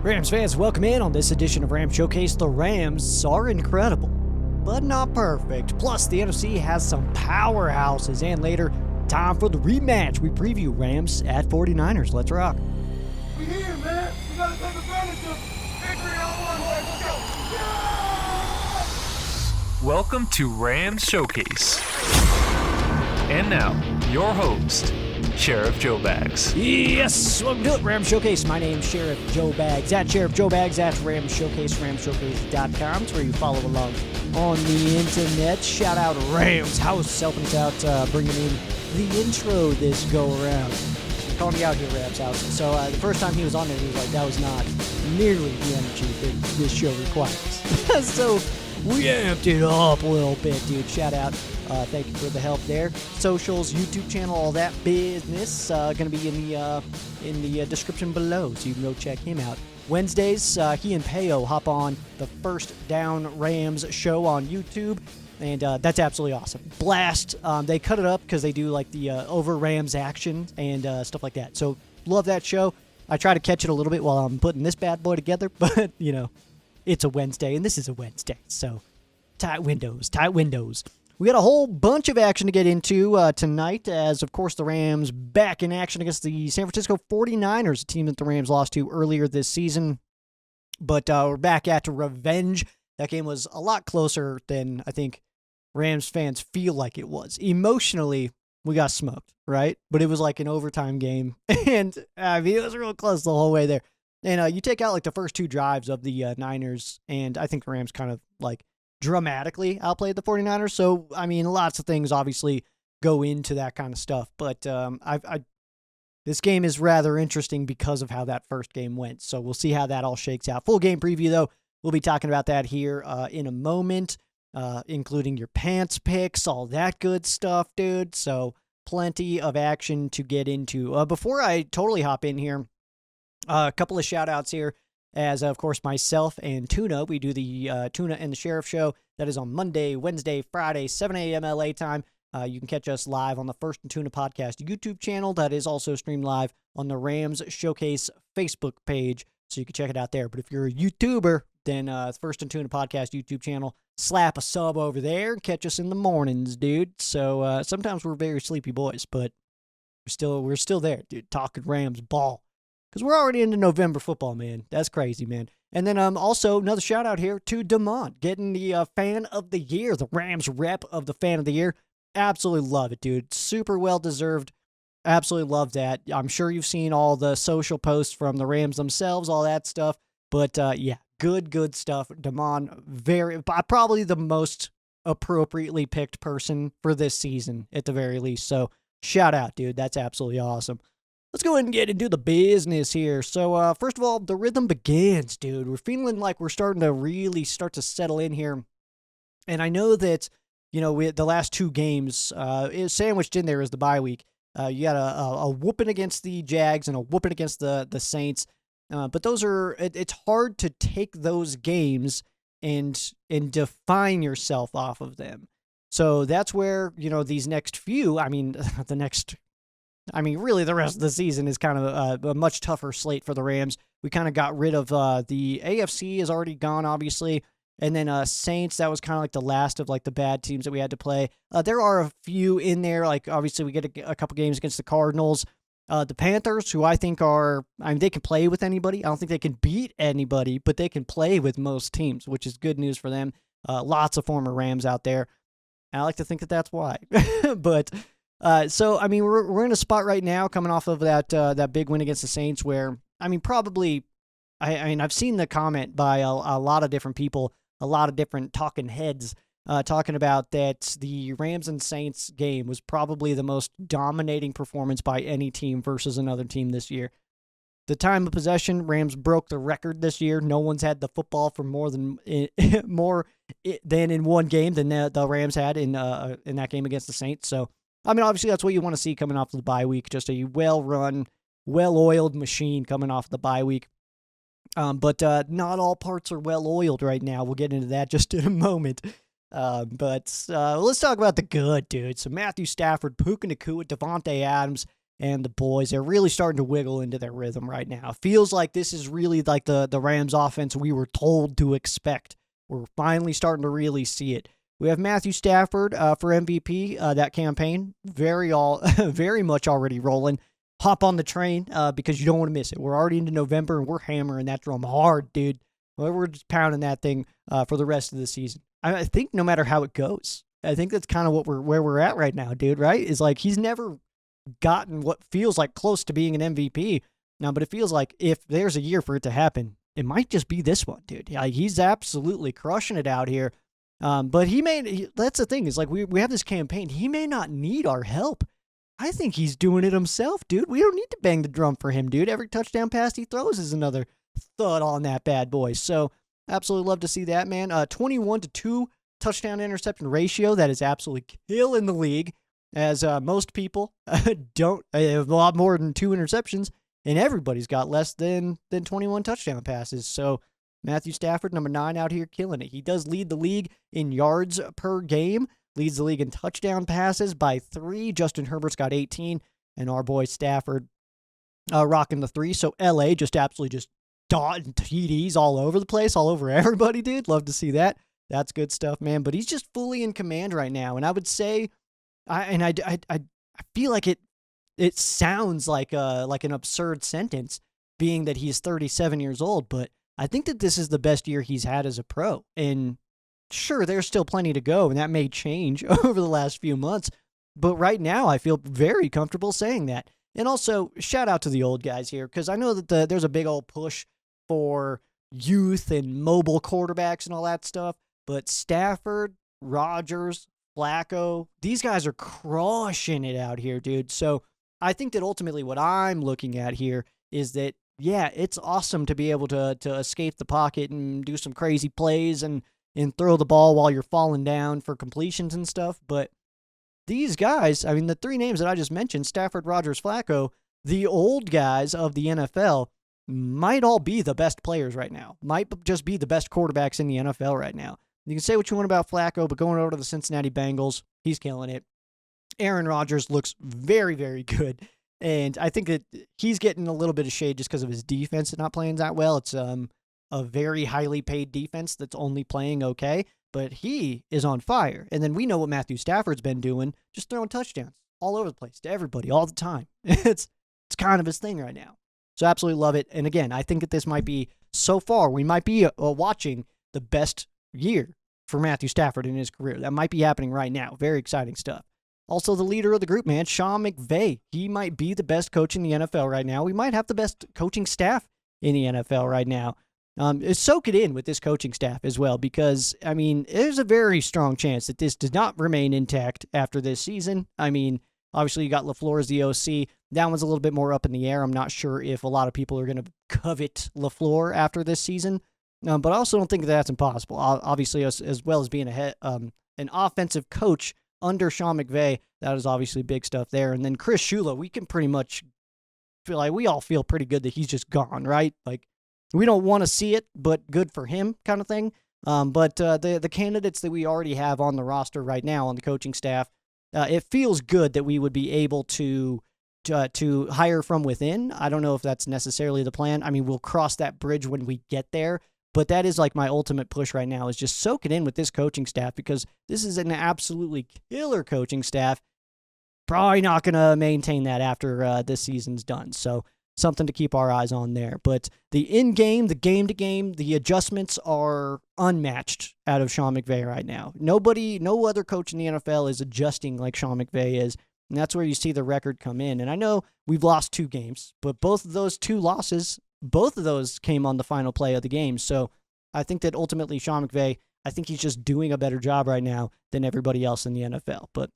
Rams fans, welcome in on this edition of Rams Showcase. The Rams are incredible, but not perfect. Plus, the NFC has some powerhouses. And later, time for the rematch. We preview Rams at 49ers. Let's rock. We here, man. We gotta take advantage of victory on one way. Let's go. Welcome to Rams Showcase. And now, your host, Sheriff Joe Bags. Yes, welcome to it, Rams Showcase. My name's Sheriff Joe Bags. At Sheriff Joe Bags, at Rams Showcase, ramshowcase.com. It's where you follow along on the internet. Shout out Rams House, helping us out, bringing in the intro this go-around. Calling me out here, Rams House. So the first time he was on there, he was like, that was not nearly the energy that this show requires. So we amped it up a little bit, dude. Shout out. Thank you for the help there. Socials, YouTube channel, all that business. Going to be in the description below, so you can go check him out. Wednesdays, he and Peo hop on the First Down Rams show on YouTube, and that's absolutely awesome. Blast. They cut it up because they do like the over Rams action and stuff like that. So love that show. I try to catch it a little bit while I'm putting this bad boy together, but you know, it's a Wednesday, and this is a Wednesday, so tight windows. We got a whole bunch of action to get into tonight, as, of course, the Rams back in action against the San Francisco 49ers, a team that the Rams lost to earlier this season. But we're back at revenge. That game was a lot closer than I think Rams fans feel like it was. Emotionally, we got smoked, right? But it was like an overtime game, and I mean, it was real close the whole way there. And you take out like the first two drives of the Niners, and I think the Rams kind of like dramatically outplayed the 49ers. So, I mean, lots of things obviously go into that kind of stuff. But this game is rather interesting because of how that first game went. So we'll see how that all shakes out. Full game preview, though, we'll be talking about that here in a moment, including your pants picks, all that good stuff, dude. So plenty of action to get into. Before I totally hop in here, a couple of shout outs here. As, of course, myself and Tuna, we do the Tuna and the Sheriff show. That is on Monday, Wednesday, Friday, 7 a.m. LA time. You can catch us live on the First and Tuna podcast YouTube channel. That is also streamed live on the Rams Showcase Facebook page, so you can check it out there. But if you're a YouTuber, then First and Tuna podcast YouTube channel, slap a sub over there and catch us in the mornings, dude. So sometimes we're very sleepy boys, but we're still there, dude, talking Rams ball. Because we're already into November football, man. That's crazy, man. And then also another shout out here to Damon, getting the Fan of the Year, the Rams rep of the Fan of the Year. Absolutely love it, dude. Super well deserved. Absolutely love that. I'm sure you've seen all the social posts from the Rams themselves, all that stuff. But yeah, good stuff. Damon, probably the most appropriately picked person for this season at the very least. So shout out, dude. That's absolutely awesome. Let's go ahead and get into the business here. So, first of all, the rhythm begins, dude. We're feeling like we're starting to really start to settle in here. And I know that, you know, the last two games, sandwiched in there is the bye week. You got a whooping against the Jags and a whooping against the Saints. But those are, it's hard to take those games and define yourself off of them. So that's where, you know, these next few, really, the rest of the season is kind of a much tougher slate for the Rams. We kind of got rid of the AFC is already gone, obviously. And then Saints, that was kind of like the last of like the bad teams that we had to play. There are a few in there. Like, obviously, we get a couple games against the Cardinals. The Panthers, who I think they can play with anybody. I don't think they can beat anybody, but they can play with most teams, which is good news for them. Lots of former Rams out there. I like to think that that's why. But... so, I mean, we're in a spot right now coming off of that big win against the Saints where, I mean, probably, I've seen the comment by a lot of different people, a lot of different talking heads, talking about that the Rams and Saints game was probably the most dominating performance by any team versus another team this year. The time of possession, Rams broke the record this year. No one's had the football for more than in one game than the Rams had in that game against the Saints. So, I mean, obviously, that's what you want to see coming off of the bye week. Just a well-run, well-oiled machine coming off the bye week. But not all parts are well-oiled right now. We'll get into that just in a moment. But let's talk about the good, dude. So Matthew Stafford, Puka Nacua, Devontae Adams, and the boys, they're really starting to wiggle into their rhythm right now. It feels like this is really like the Rams offense we were told to expect. We're finally starting to really see it. We have Matthew Stafford for MVP, that campaign, very much already rolling. Hop on the train because you don't want to miss it. We're already into November, and we're hammering that drum hard, dude. We're just pounding that thing for the rest of the season. I think no matter how it goes, I think that's kind of where we're at right now, dude, right? Is like he's never gotten what feels like close to being an MVP now, but it feels like if there's a year for it to happen, it might just be this one, dude. Yeah, he's absolutely crushing it out here. But that's the thing, is like we have this campaign. He may not need our help. I think he's doing it himself, dude. We don't need to bang the drum for him, dude. Every touchdown pass he throws is another thud on that bad boy. So absolutely love to see that, man. 21-2 touchdown interception ratio. That is absolutely killing the league, as most people don't have a lot more than 2 interceptions, and everybody's got less than 21 touchdown passes. So Matthew Stafford, number 9 out here, killing it. He does lead the league in yards per game, leads the league in touchdown passes by 3. Justin Herbert's got 18, and our boy Stafford rocking the 3. So LA just absolutely just dotting TDs all over the place, all over everybody, dude. Love to see that. That's good stuff, man. But he's just fully in command right now, and I would say, I feel like it sounds like an absurd sentence, being that he's 37 years old, but I think that this is the best year he's had as a pro. And sure, there's still plenty to go, and that may change over the last few months. But right now, I feel very comfortable saying that. And also, shout out to the old guys here, because I know that there's a big old push for youth and mobile quarterbacks and all that stuff. But Stafford, Rodgers, Flacco, these guys are crushing it out here, dude. So I think that ultimately what I'm looking at here is that, yeah, it's awesome to be able to escape the pocket and do some crazy plays and throw the ball while you're falling down for completions and stuff. But these guys, I mean, the 3 names that I just mentioned, Stafford, Rodgers, Flacco, the old guys of the NFL might all be the best players right now, might just be the best quarterbacks in the NFL right now. You can say what you want about Flacco, but going over to the Cincinnati Bengals, he's killing it. Aaron Rodgers looks very, very good. And I think that he's getting a little bit of shade just because of his defense not playing that well. It's a very highly paid defense that's only playing okay, but he is on fire. And then we know what Matthew Stafford's been doing, just throwing touchdowns all over the place to everybody all the time. It's kind of his thing right now. So absolutely love it. And again, I think that this might be, so far, we might be watching the best year for Matthew Stafford in his career. That might be happening right now. Very exciting stuff. Also, the leader of the group, man, Sean McVay. He might be the best coach in the NFL right now. We might have the best coaching staff in the NFL right now. Soak it in with this coaching staff as well, because, I mean, there's a very strong chance that this does not remain intact after this season. I mean, obviously you got LaFleur as the OC. That one's a little bit more up in the air. I'm not sure if a lot of people are going to covet LaFleur after this season, but I also don't think that's impossible. Obviously, as well as being an offensive coach under Sean McVay, that is obviously big stuff there. And then Chris Shula, we can pretty much feel like we all feel pretty good that he's just gone, right? Like, we don't want to see it, but good for him kind of thing. But the candidates that we already have on the roster right now on the coaching staff, it feels good that we would be able to hire from within. I don't know if that's necessarily the plan. I mean, we'll cross that bridge when we get there. But that is like my ultimate push right now, is just soak it in with this coaching staff, because this is an absolutely killer coaching staff. Probably not going to maintain that after this season's done. So something to keep our eyes on there. But the in-game, the game-to-game, the adjustments are unmatched out of Sean McVay right now. No other coach in the NFL is adjusting like Sean McVay is. And that's where you see the record come in. And I know we've lost 2 games, but both of those 2 losses, both of those came on the final play of the game. So I think that ultimately Sean McVay, I think he's just doing a better job right now than everybody else in the NFL. But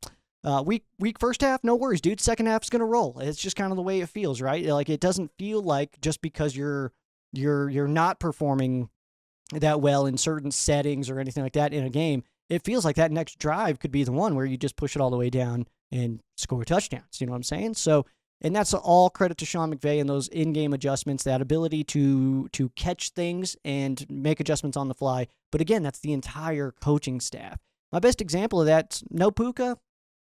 week first half, no worries, dude. Second half's gonna roll. It's just kind of the way it feels, right? Like, it doesn't feel like just because you're not performing that well in certain settings or anything like that in a game, it feels like that next drive could be the one where you just push it all the way down and score touchdowns. You know what I'm saying? So, and that's all credit to Sean McVay and those in-game adjustments, that ability to catch things and make adjustments on the fly. But again, that's the entire coaching staff. My best example of that, no Puka,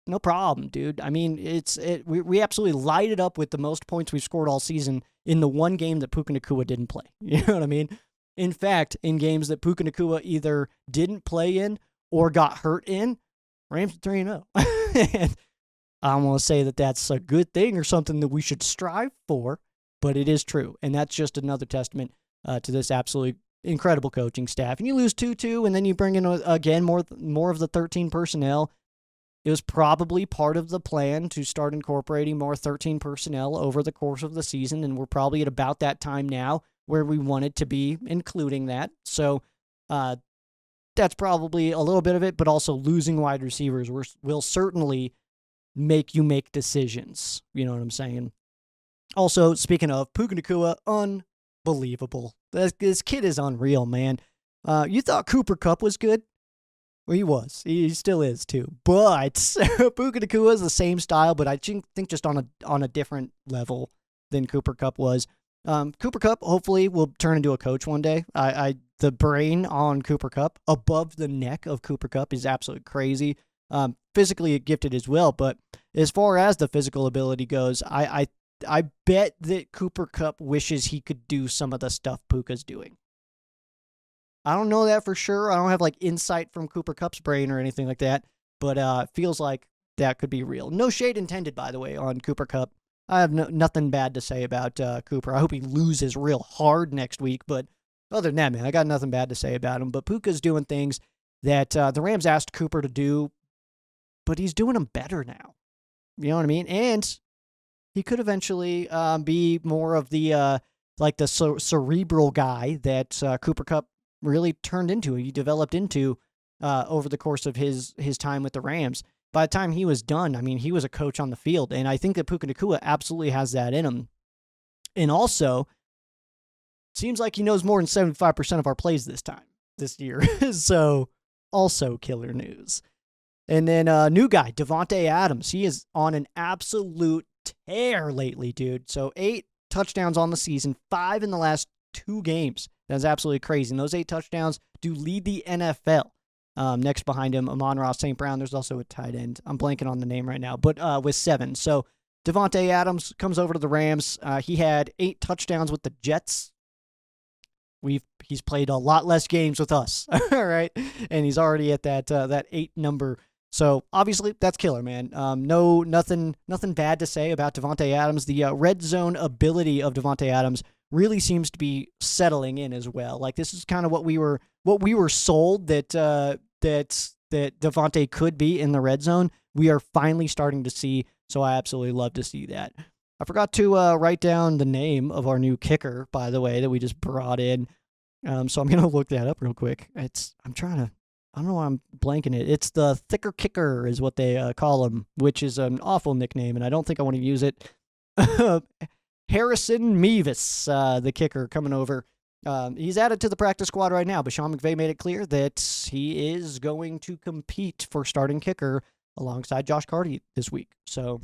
No problem, dude. I mean, we absolutely light it up with the most points we've scored all season in the one game that Puka Nacua didn't play. You know what I mean? In fact, in games that Puka Nacua either didn't play in or got hurt in, Rams 3-0. And I don't want to say that that's a good thing or something that we should strive for, but it is true. And that's just another testament to this absolutely incredible coaching staff. And you lose 2-2, and then you bring in, again, more of the 13 personnel. It was probably part of the plan to start incorporating more 13 personnel over the course of the season, and we're probably at about that time now where we wanted to be including that. So that's probably a little bit of it, but also losing wide receivers will certainly make you make decisions. You know what I'm saying? Also, speaking of, Puka Nacua, unbelievable. This kid is unreal, man. You thought Cooper Kupp was good? Well, he was. He still is, too. But Puka Nacua is the same style, but I think just on a different level than Cooper Kupp was. Cooper Kupp hopefully will turn into a coach one day. The brain on Cooper Kupp, above the neck of Cooper Kupp, is absolutely crazy. Physically gifted as well, but as far as the physical ability goes, I bet that Cooper Kupp wishes he could do some of the stuff Puka's doing. I don't know that for sure. I don't have like insight from Cooper Kupp's brain or anything like that, but it feels like that could be real. No shade intended, by the way, on Cooper Kupp. I have nothing bad to say about Cooper. I hope he loses real hard next week, but other than that, man, I got nothing bad to say about him. But Puka's doing things that the Rams asked Cooper to do, but he's doing them better now. You know what I mean? And he could eventually be more of the cerebral guy that Cooper Kupp really turned into. He developed into over the course of his time with the Rams. By the time he was done, I mean, he was a coach on the field, and I think that Puka Nacua absolutely has that in him. And also, seems like he knows more than 75% of our plays this year. So, also killer news. And then new guy, Davante Adams. He is on an absolute tear lately, dude. So 8 touchdowns on the season, 5 in the last 2 games. That's absolutely crazy. And those 8 touchdowns do lead the NFL. Next behind him, Amon-Ra St. Brown. There's also a tight end. I'm blanking on the name right now, but with 7. So Davante Adams comes over to the Rams. He had 8 touchdowns with the Jets. He's played a lot less games with us, all right? And he's already at that 8 number. So obviously that's killer, man. Nothing bad to say about Davante Adams. The red zone ability of Davante Adams really seems to be settling in as well. Like, this is kind of what we were sold that Davante could be in the red zone. We are finally starting to see. So I absolutely love to see that. I forgot to write down the name of our new kicker, by the way, that we just brought in. So I'm gonna look that up real quick. I don't know why I'm blanking it. It's the thicker kicker is what they call him, which is an awful nickname, and I don't think I want to use it. Harrison Mevis, the kicker, coming over. He's added to the practice squad right now, but Sean McVay made it clear that he is going to compete for starting kicker alongside Josh Carty this week. So,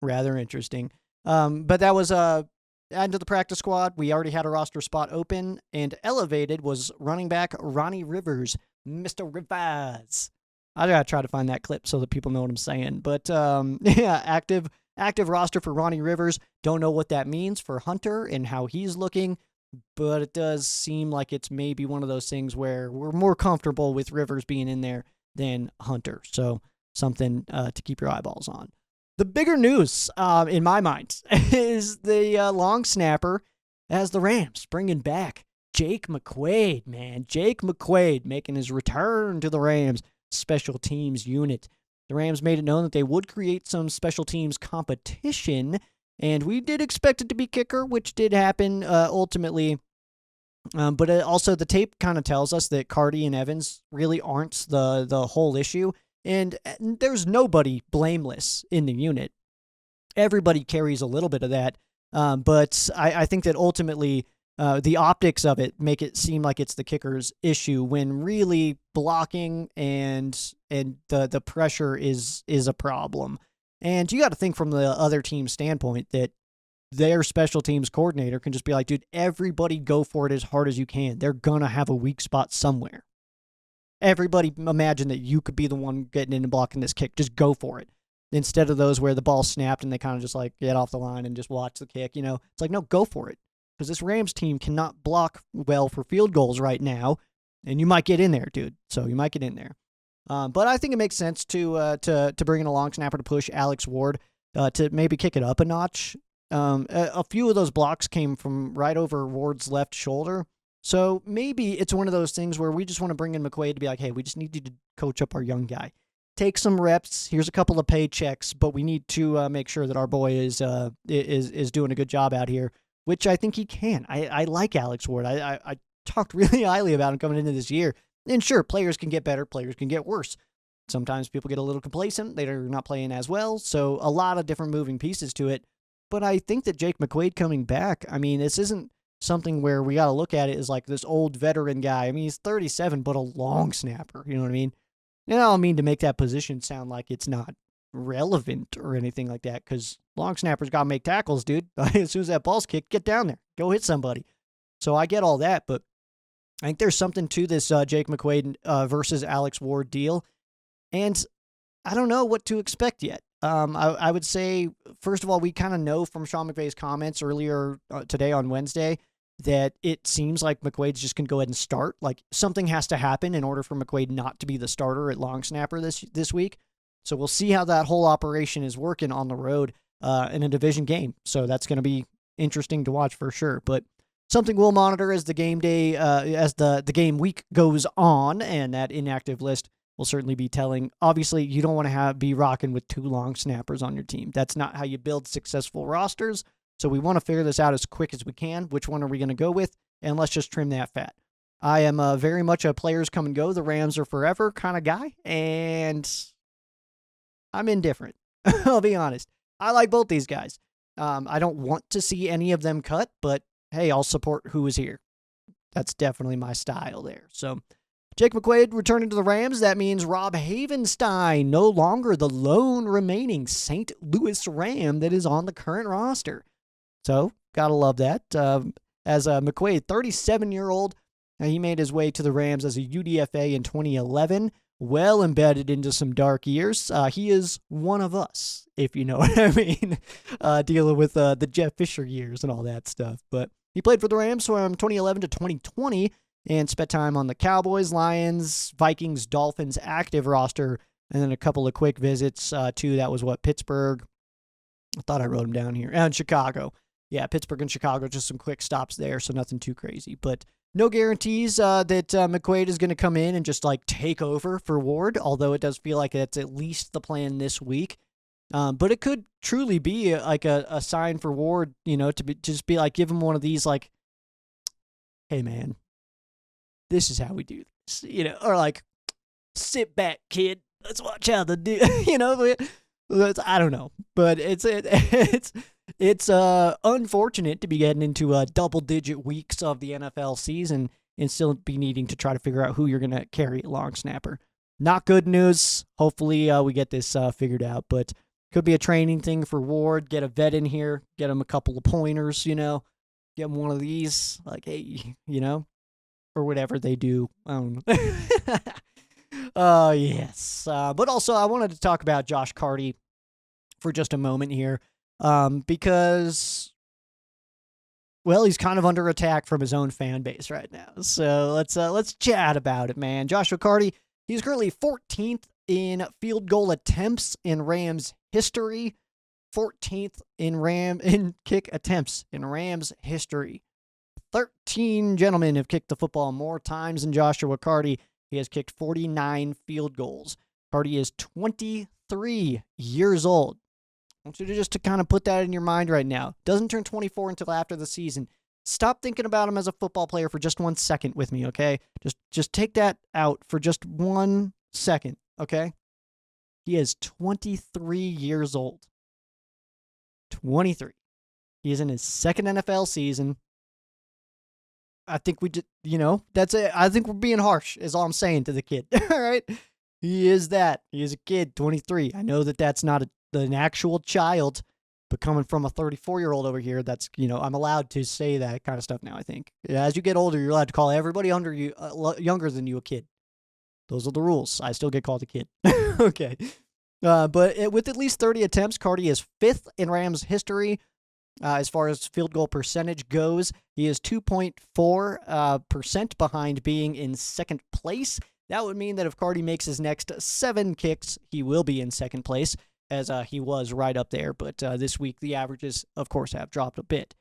rather interesting. But that was added to the practice squad. We already had a roster spot open, and elevated was running back Ronnie Rivers. Mr. Rivers. I gotta try to find that clip so that people know what I'm saying. But yeah, active roster for Ronnie Rivers. Don't know what that means for Hunter and how he's looking, but it does seem like it's maybe one of those things where we're more comfortable with Rivers being in there than Hunter. So something to keep your eyeballs on. The bigger news, in my mind, is the long snapper as the Rams bringing back Jake McQuaid, man. Jake McQuaid making his return to the Rams special teams unit. The Rams made it known that they would create some special teams competition, and we did expect it to be kicker, which did happen ultimately. But also the tape kind of tells us that Carty and Evans really aren't the whole issue, and there's nobody blameless in the unit. Everybody carries a little bit of that, but I think that ultimately the optics of it make it seem like it's the kicker's issue when really blocking and the pressure is a problem. And you got to think from the other team's standpoint that their special teams coordinator can just be like, dude, everybody go for it as hard as you can. They're going to have a weak spot somewhere. everybody imagine that you could be the one getting in and blocking this kick. Just go for it. Instead of those where the ball snapped and they kind of just like get off the line and just watch the kick, it's like, no, go for it. Because this Rams team cannot block well for field goals right now. And you might get in there, dude. So you might get in there. But I think it makes sense to bring in a long snapper to push Alex Ward to maybe kick it up a notch. A few of those blocks came from right over Ward's left shoulder. So maybe it's one of those things where we just want to bring in McQuaid to be like, hey, we just need you to coach up our young guy. Take some reps. Here's a couple of paychecks, but we need to make sure that our boy is doing a good job out here, which I think he can. I like Alex Ward. I talked really highly about him coming into this year. And sure, players can get better, players can get worse. Sometimes people get a little complacent. They're not playing as well. So a lot of different moving pieces to it. But I think that Jake McQuaid coming back, I mean, this isn't something where we got to look at it as like this old veteran guy. I mean, he's 37, but a long snapper. You know what I mean? And I don't mean to make that position sound like it's not relevant or anything like that, because long snappers got to make tackles, dude. As soon as that ball's kicked, get down there. Go hit somebody. So I get all that, but I think there's something to this Jake McQuaid versus Alex Ward deal. And I don't know what to expect yet. I would say, first of all, we kind of know from Sean McVay's comments earlier today on Wednesday that it seems like McQuaid's just going to go ahead and start. Like, something has to happen in order for McQuaid not to be the starter at long snapper this week. So we'll see how that whole operation is working on the road in a division game. So that's going to be interesting to watch for sure. But something we'll monitor as the game day, as the game week goes on, and that inactive list will certainly be telling. Obviously, you don't want to be rocking with 2 long snappers on your team. That's not how you build successful rosters. So we want to figure this out as quick as we can. Which one are we going to go with? And let's just trim that fat. I am very much a players come and go, the Rams are forever kind of guy, and I'm indifferent. I'll be honest. I like both these guys. I don't want to see any of them cut, but hey, I'll support who is here. That's definitely my style there. So Jake McQuaid returning to the Rams. That means Rob Havenstein, no longer the lone remaining St. Louis Ram that is on the current roster. So, gotta love that. As McQuaid, 37-year-old, he made his way to the Rams as a UDFA in 2011, well embedded into some dark years. He is one of us, if you know what I mean, dealing with the Jeff Fisher years and all that stuff. But he played for the Rams from 2011 to 2020 and spent time on the Cowboys, Lions, Vikings, Dolphins active roster, and then a couple of quick visits to, that was Pittsburgh. I thought I wrote them down here. And Chicago. Yeah, Pittsburgh and Chicago, just some quick stops there, so nothing too crazy. But no guarantees that McQuaid is going to come in and just like take over for Ward, although it does feel like that's at least the plan this week. But it could truly be a sign for Ward, to just be like, give him one of these like, hey man, this is how we do this, or like, sit back, kid, let's watch how the do, I don't know, but it's unfortunate to be getting into double-digit weeks of the NFL season and still be needing to try to figure out who you're going to carry at long snapper. Not good news. Hopefully we get this figured out, but could be a training thing for Ward. Get a vet in here, get him a couple of pointers, get him one of these, like, hey, or whatever they do. I don't know. Yes. But also I wanted to talk about Josh Carty for just a moment here. Because, well, he's kind of under attack from his own fan base right now. So let's chat about it, man. Joshua Carty, he's currently 14th in field goal attempts in Rams history. 14th in kick attempts in Rams history. 13 gentlemen have kicked the football more times than Joshua Carty. He has kicked 49 field goals. Carty is 23 years old. I want you to just kind of put that in your mind right now. Doesn't turn 24 until after the season. Stop thinking about him as a football player for just 1 second with me, okay? Just take that out for just 1 second, okay? He is 23 years old. 23. He is in his second NFL season. I think we just, that's it. I think we're being harsh, is all I'm saying to the kid, all right? He is that. He is a kid, 23. I know that that's not an actual child, but coming from a 34-year-old over here, that's, I'm allowed to say that kind of stuff now, I think. As you get older, you're allowed to call everybody under you, younger than you, a kid. Those are the rules. I still get called a kid. Okay. But with at least 30 attempts, Cardi is 5th in Rams history. As far as field goal percentage goes, he is 2.4% behind being in second place. That would mean that if Cardi makes his next 7 kicks, he will be in second place, as he was right up there. But this week, the averages, of course, have dropped a bit.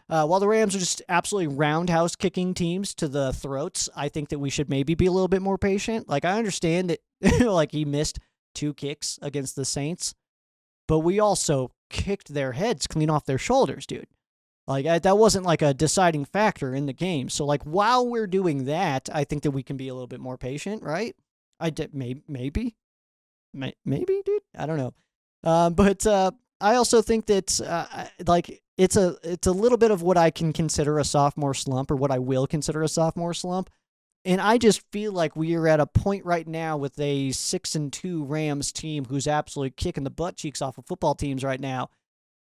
While the Rams are just absolutely roundhouse kicking teams to the throats, I think that we should maybe be a little bit more patient. Like, I understand that like he missed 2 kicks against the Saints, but we also kicked their heads clean off their shoulders, dude. Like, that wasn't like a deciding factor in the game. So, like, while we're doing that, I think that we can be a little bit more patient, right? Maybe, dude. I don't know. But I also think that like it's a little bit of what I can consider a sophomore slump, or what I will consider a sophomore slump. And I just feel like we are at a point right now with a 6-2 Rams team who's absolutely kicking the butt cheeks off of football teams right now.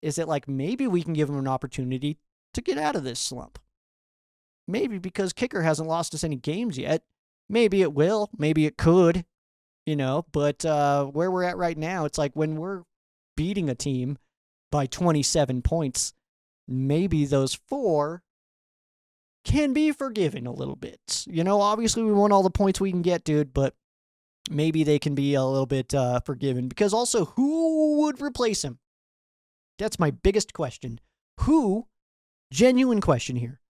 Is it like maybe we can give them an opportunity to get out of this slump? Maybe, because kicker hasn't lost us any games yet. Maybe it will. Maybe it could. But where we're at right now, it's like when we're beating a team by 27 points, maybe those 4 can be forgiven a little bit. Obviously we want all the points we can get, dude, but maybe they can be a little bit forgiven. Because also, who would replace him? That's my biggest question. Who? Genuine question here.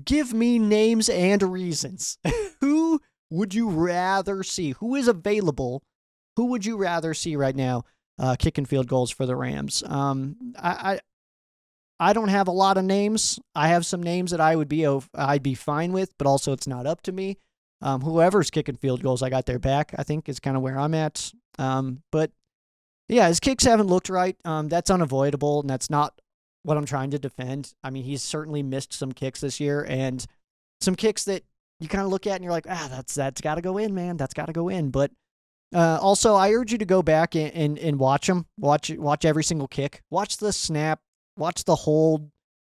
Give me names and reasons. Who would you rather see? Who is available? Who would you rather see right now kicking field goals for the Rams? I don't have a lot of names. I have some names that I'd be fine with, but also it's not up to me. Whoever's kicking field goals, I got their back, I think, is kind of where I'm at. But yeah, his kicks haven't looked right. That's unavoidable, and that's not what I'm trying to defend. I mean, he's certainly missed some kicks this year, and some kicks that you kind of look at and you're like, that's got to go in, man. That's got to go in. But also, I urge you to go back and watch them. Watch every single kick. Watch the snap. Watch the hold.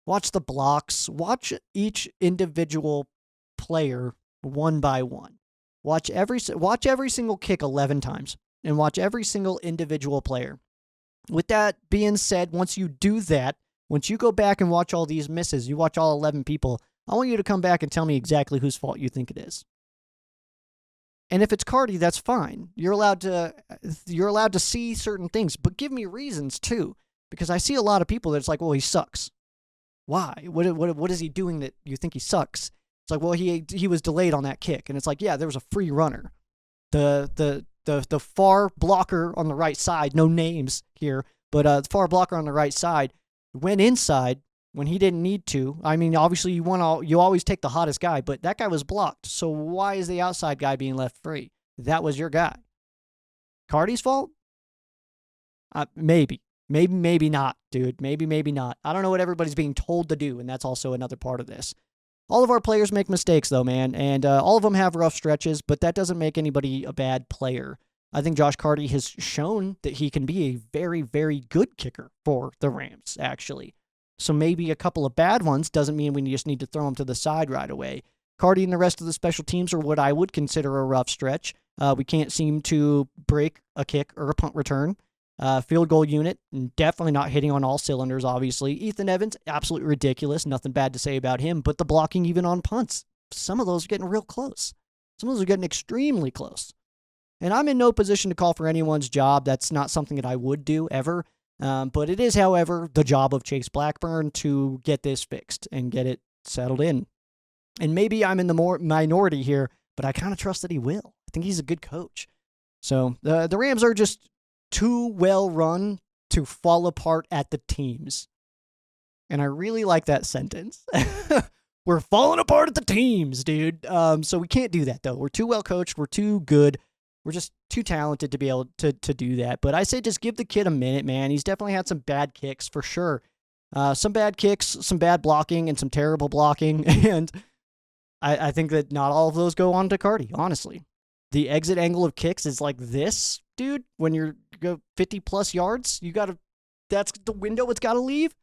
Watch the blocks. Watch each individual player one by one. Watch every single kick 11 times, and watch every single individual player. With that being said, once you do that, once you go back and watch all these misses, you watch all 11 people, I want you to come back and tell me exactly whose fault you think it is. And if it's Cardi, that's fine. You're allowed to see certain things, but give me reasons too, because I see a lot of people that's like, well, he sucks. Why? What is he doing that you think he sucks? It's like, well, he was delayed on that kick, and it's like, yeah, there was a free runner. The far blocker on the right side, no names here, but the far blocker on the right side went inside when he didn't need to. I mean, obviously you always take the hottest guy, but that guy was blocked. So why is the outside guy being left free? That was your guy. Cardi's fault? Maybe not, dude. Maybe not. I don't know what everybody's being told to do, and that's also another part of this. All of our players make mistakes, though, man, and all of them have rough stretches, but that doesn't make anybody a bad player. I think Josh Cardi has shown that he can be a very, very good kicker for the Rams, actually. So maybe a couple of bad ones doesn't mean we just need to throw him to the side right away. Cardi and the rest of the special teams are what I would consider a rough stretch. We can't seem to break a kick or a punt return. Field goal unit, definitely not hitting on all cylinders, obviously. Ethan Evans, absolutely ridiculous. Nothing bad to say about him. But the blocking even on punts, some of those are getting real close. Some of those are getting extremely close. And I'm in no position to call for anyone's job. That's not something that I would do ever. But it is, however, the job of Chase Blackburn to get this fixed and get it settled in. And maybe I'm in the minority here, but I kind of trust that he will. I think he's a good coach. So the Rams are just too well run to fall apart at the teams. And I really like that sentence. We're falling apart at the teams, dude. So we can't do that, though. We're too well coached. We're too good. We're just too talented to be able to do that. But I say just give the kid a minute, man. He's definitely had some bad kicks for sure. Some bad kicks, some bad blocking, and some terrible blocking. And I think that not all of those go on to Cardi, honestly. The exit angle of kicks is like this, dude. When you go 50-plus yards, that's the window it's got to leave.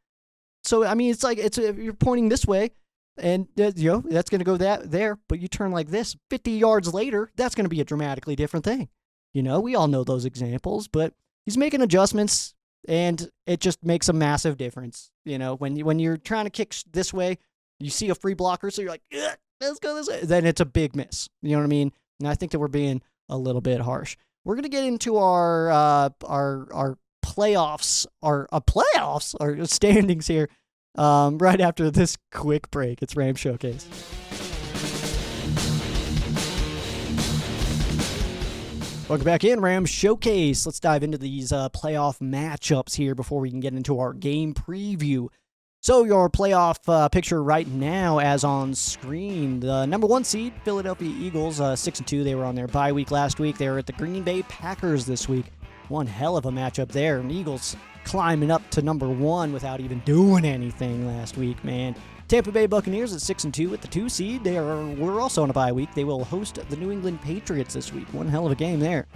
So, I mean, it's like if you're pointing this way, And, that's going to go there. But you turn like this, 50 yards later, that's going to be a dramatically different thing. We all know those examples, but he's making adjustments, and it just makes a massive difference. When you're trying to kick this way, you see a free blocker, so you're like, let's go this way. Then it's a big miss. You know what I mean? And I think that we're being a little bit harsh. We're going to get into our playoffs, our standings here right after this quick break. It's Ram Showcase. Welcome back in, Ram Showcase. Let's dive into these playoff matchups here before we can get into our game preview. So your playoff picture right now, as on screen, the number 1 seed, Philadelphia Eagles, 6-2. They were on their bye week last week. They were at the Green Bay Packers this week. One hell of a matchup there. And Eagles climbing up to number 1 without even doing anything last week, man. Tampa Bay Buccaneers at 6-2 with the 2 seed. We're also on a bye week. They will host the New England Patriots this week. One hell of a game there.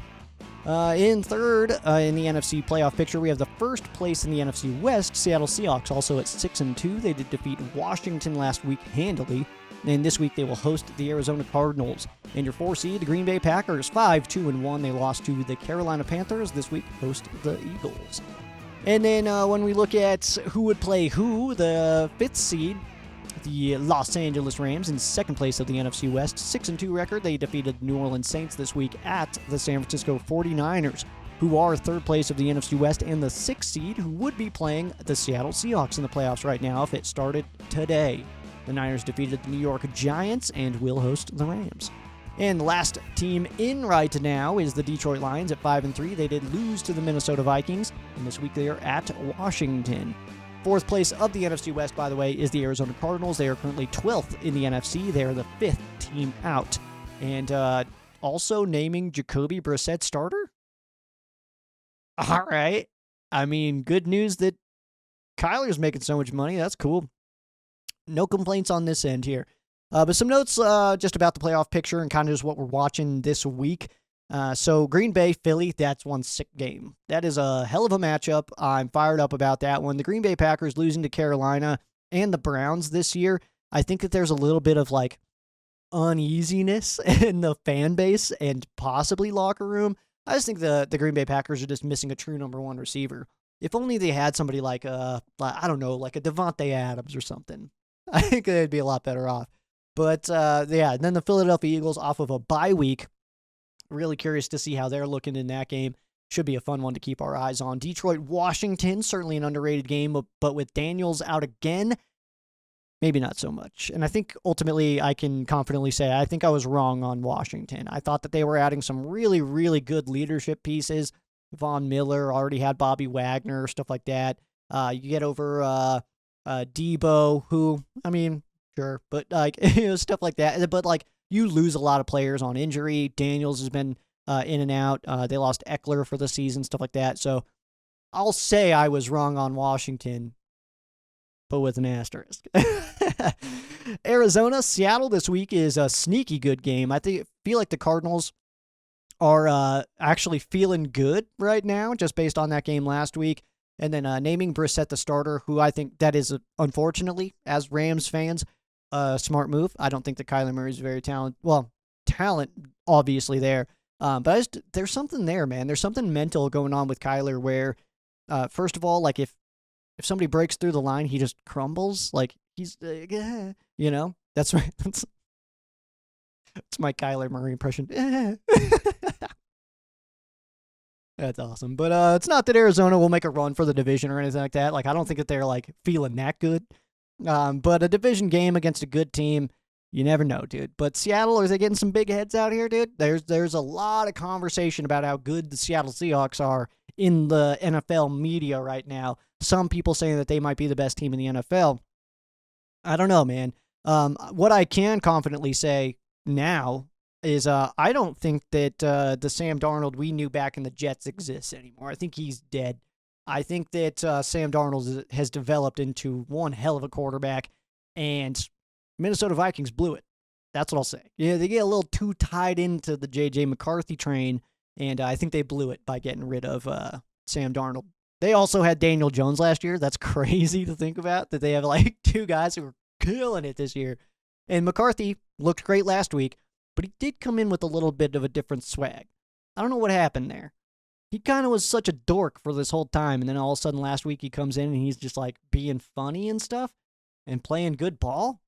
In third, in the NFC playoff picture, we have the first place in the NFC West, Seattle Seahawks, also at 6-2. They did defeat Washington last week handily. And this week they will host the Arizona Cardinals. And your 4 seed, the Green Bay Packers, 5-2-1. They lost to the Carolina Panthers. This week host the Eagles. And then when we look at who would play who, the 5th seed, the Los Angeles Rams, in second place of the NFC West, 6-2 record. They defeated the New Orleans Saints this week at the San Francisco 49ers, who are third place of the NFC West, and the 6th seed, who would be playing the Seattle Seahawks in the playoffs right now if it started today. The Niners defeated the New York Giants and will host the Rams. And the last team in right now is the Detroit Lions at 5-3. They did lose to the Minnesota Vikings, and this week they are at Washington. 4th place of the NFC West, by the way, is the Arizona Cardinals. They are currently 12th in the NFC. They are the 5th team out. And also naming Jacoby Brissett starter? All right. I mean, good news that Kyler's making so much money. That's cool. No complaints on this end here. But some notes just about the playoff picture and kind of just what we're watching this week. So Green Bay, Philly, that's one sick game. That is a hell of a matchup. I'm fired up about that one. The Green Bay Packers losing to Carolina and the Browns this year. I think that there's a little bit of like uneasiness in the fan base and possibly locker room. I just think the Green Bay Packers are just missing a true number 1 receiver. If only they had somebody like I don't know, like a Devontae Adams or something. I think they'd be a lot better off. But yeah, and then the Philadelphia Eagles off of a bye week. Really curious to see how they're looking in that game. Should be a fun one to keep our eyes on. Detroit, Washington, certainly an underrated game, but with Daniels out again, maybe not so much. And I think ultimately I can confidently say I think I was wrong on Washington. I thought that they were adding some really, really good leadership pieces. Von Miller already had Bobby Wagner, stuff like that. You get over Debo, who, I mean, sure, but like stuff like that. But like, you lose a lot of players on injury. Daniels has been in and out. They lost Eckler for the season, stuff like that. So I'll say I was wrong on Washington, but with an asterisk. Arizona, Seattle this week is a sneaky good game. I feel like the Cardinals are actually feeling good right now, just based on that game last week. And then naming Brissett the starter, who I think that is, unfortunately, as Rams fans, a smart move. I don't think that Kyler Murray is very talented. Well, talent, obviously, there. But there's something there, man. There's something mental going on with Kyler where, first of all, like if somebody breaks through the line, he just crumbles. Like, he's, you know? That's right. That's my Kyler Murray impression. That's awesome. But it's not that Arizona will make a run for the division or anything like that. Like, I don't think that they're, like, feeling that good. But a division game against a good team, you never know, dude. But Seattle, are they getting some big heads out here, dude? There's a lot of conversation about how good the Seattle Seahawks are in the NFL media right now. Some people saying that they might be the best team in the NFL. I don't know, man. What I can confidently say now is I don't think that the Sam Darnold we knew back in the Jets exists anymore. I think he's dead. I think that Sam Darnold has developed into one hell of a quarterback, and Minnesota Vikings blew it. That's what I'll say. Yeah, they get a little too tied into the J.J. McCarthy train, and I think they blew it by getting rid of Sam Darnold. They also had Daniel Jones last year. That's crazy to think about, that they have like 2 guys who were killing it this year. And McCarthy looked great last week, but he did come in with a little bit of a different swag. I don't know what happened there. He kind of was such a dork for this whole time, and then all of a sudden last week he comes in and he's just like being funny and stuff and playing good ball.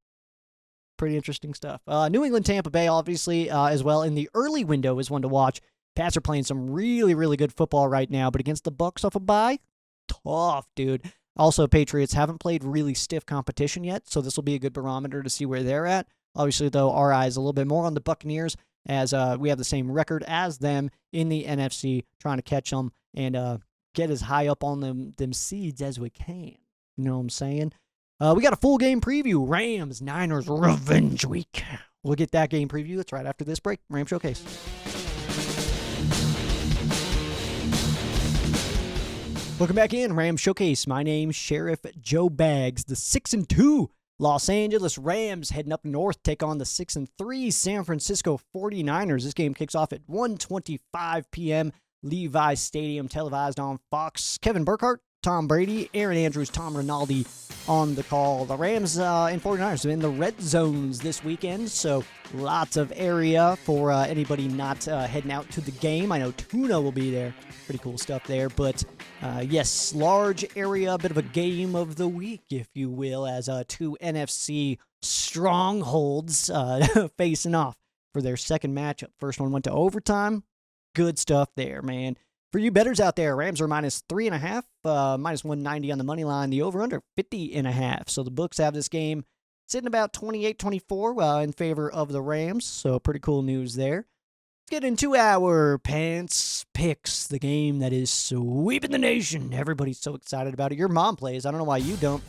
Pretty interesting stuff. New England, Tampa Bay, obviously, as well. In the early window is one to watch. Pats are playing some really, really good football right now, but against the Bucs off a bye, tough, dude. Also, Patriots haven't played really stiff competition yet, so this will be a good barometer to see where they're at. Obviously, though, our eyes a little bit more on the Buccaneers, as we have the same record as them in the NFC, trying to catch them and get as high up on them seeds as we can. You know what I'm saying? We got a full game preview. Rams, Niners, Revenge Week. We'll get that game preview. That's right after this break. Ram Showcase. Welcome back in, Ram Showcase. My name's Sheriff Joe Bags. The 6-2 Los Angeles Rams heading up north take on the 6-3 San Francisco 49ers. This game kicks off at 1:25 p.m. Levi Stadium, televised on Fox. Kevin Burkhardt, Tom Brady, Aaron Andrews, Tom Rinaldi on the call. The Rams and 49ers are in the red zones this weekend, so lots of area for anybody not heading out to the game. I know Tuna will be there. Pretty cool stuff there, but yes, large area, a bit of a game of the week, if you will, as two NFC strongholds facing off for their second matchup. First one went to overtime. Good stuff there, man. For you bettors out there, Rams are -3.5, minus 190 on the money line. The over-under 50.5. So the books have this game sitting about 28-24 in favor of the Rams. So pretty cool news there. Let's get into our Pants Picks, the game that is sweeping the nation. Everybody's so excited about it. Your mom plays. I don't know why you don't.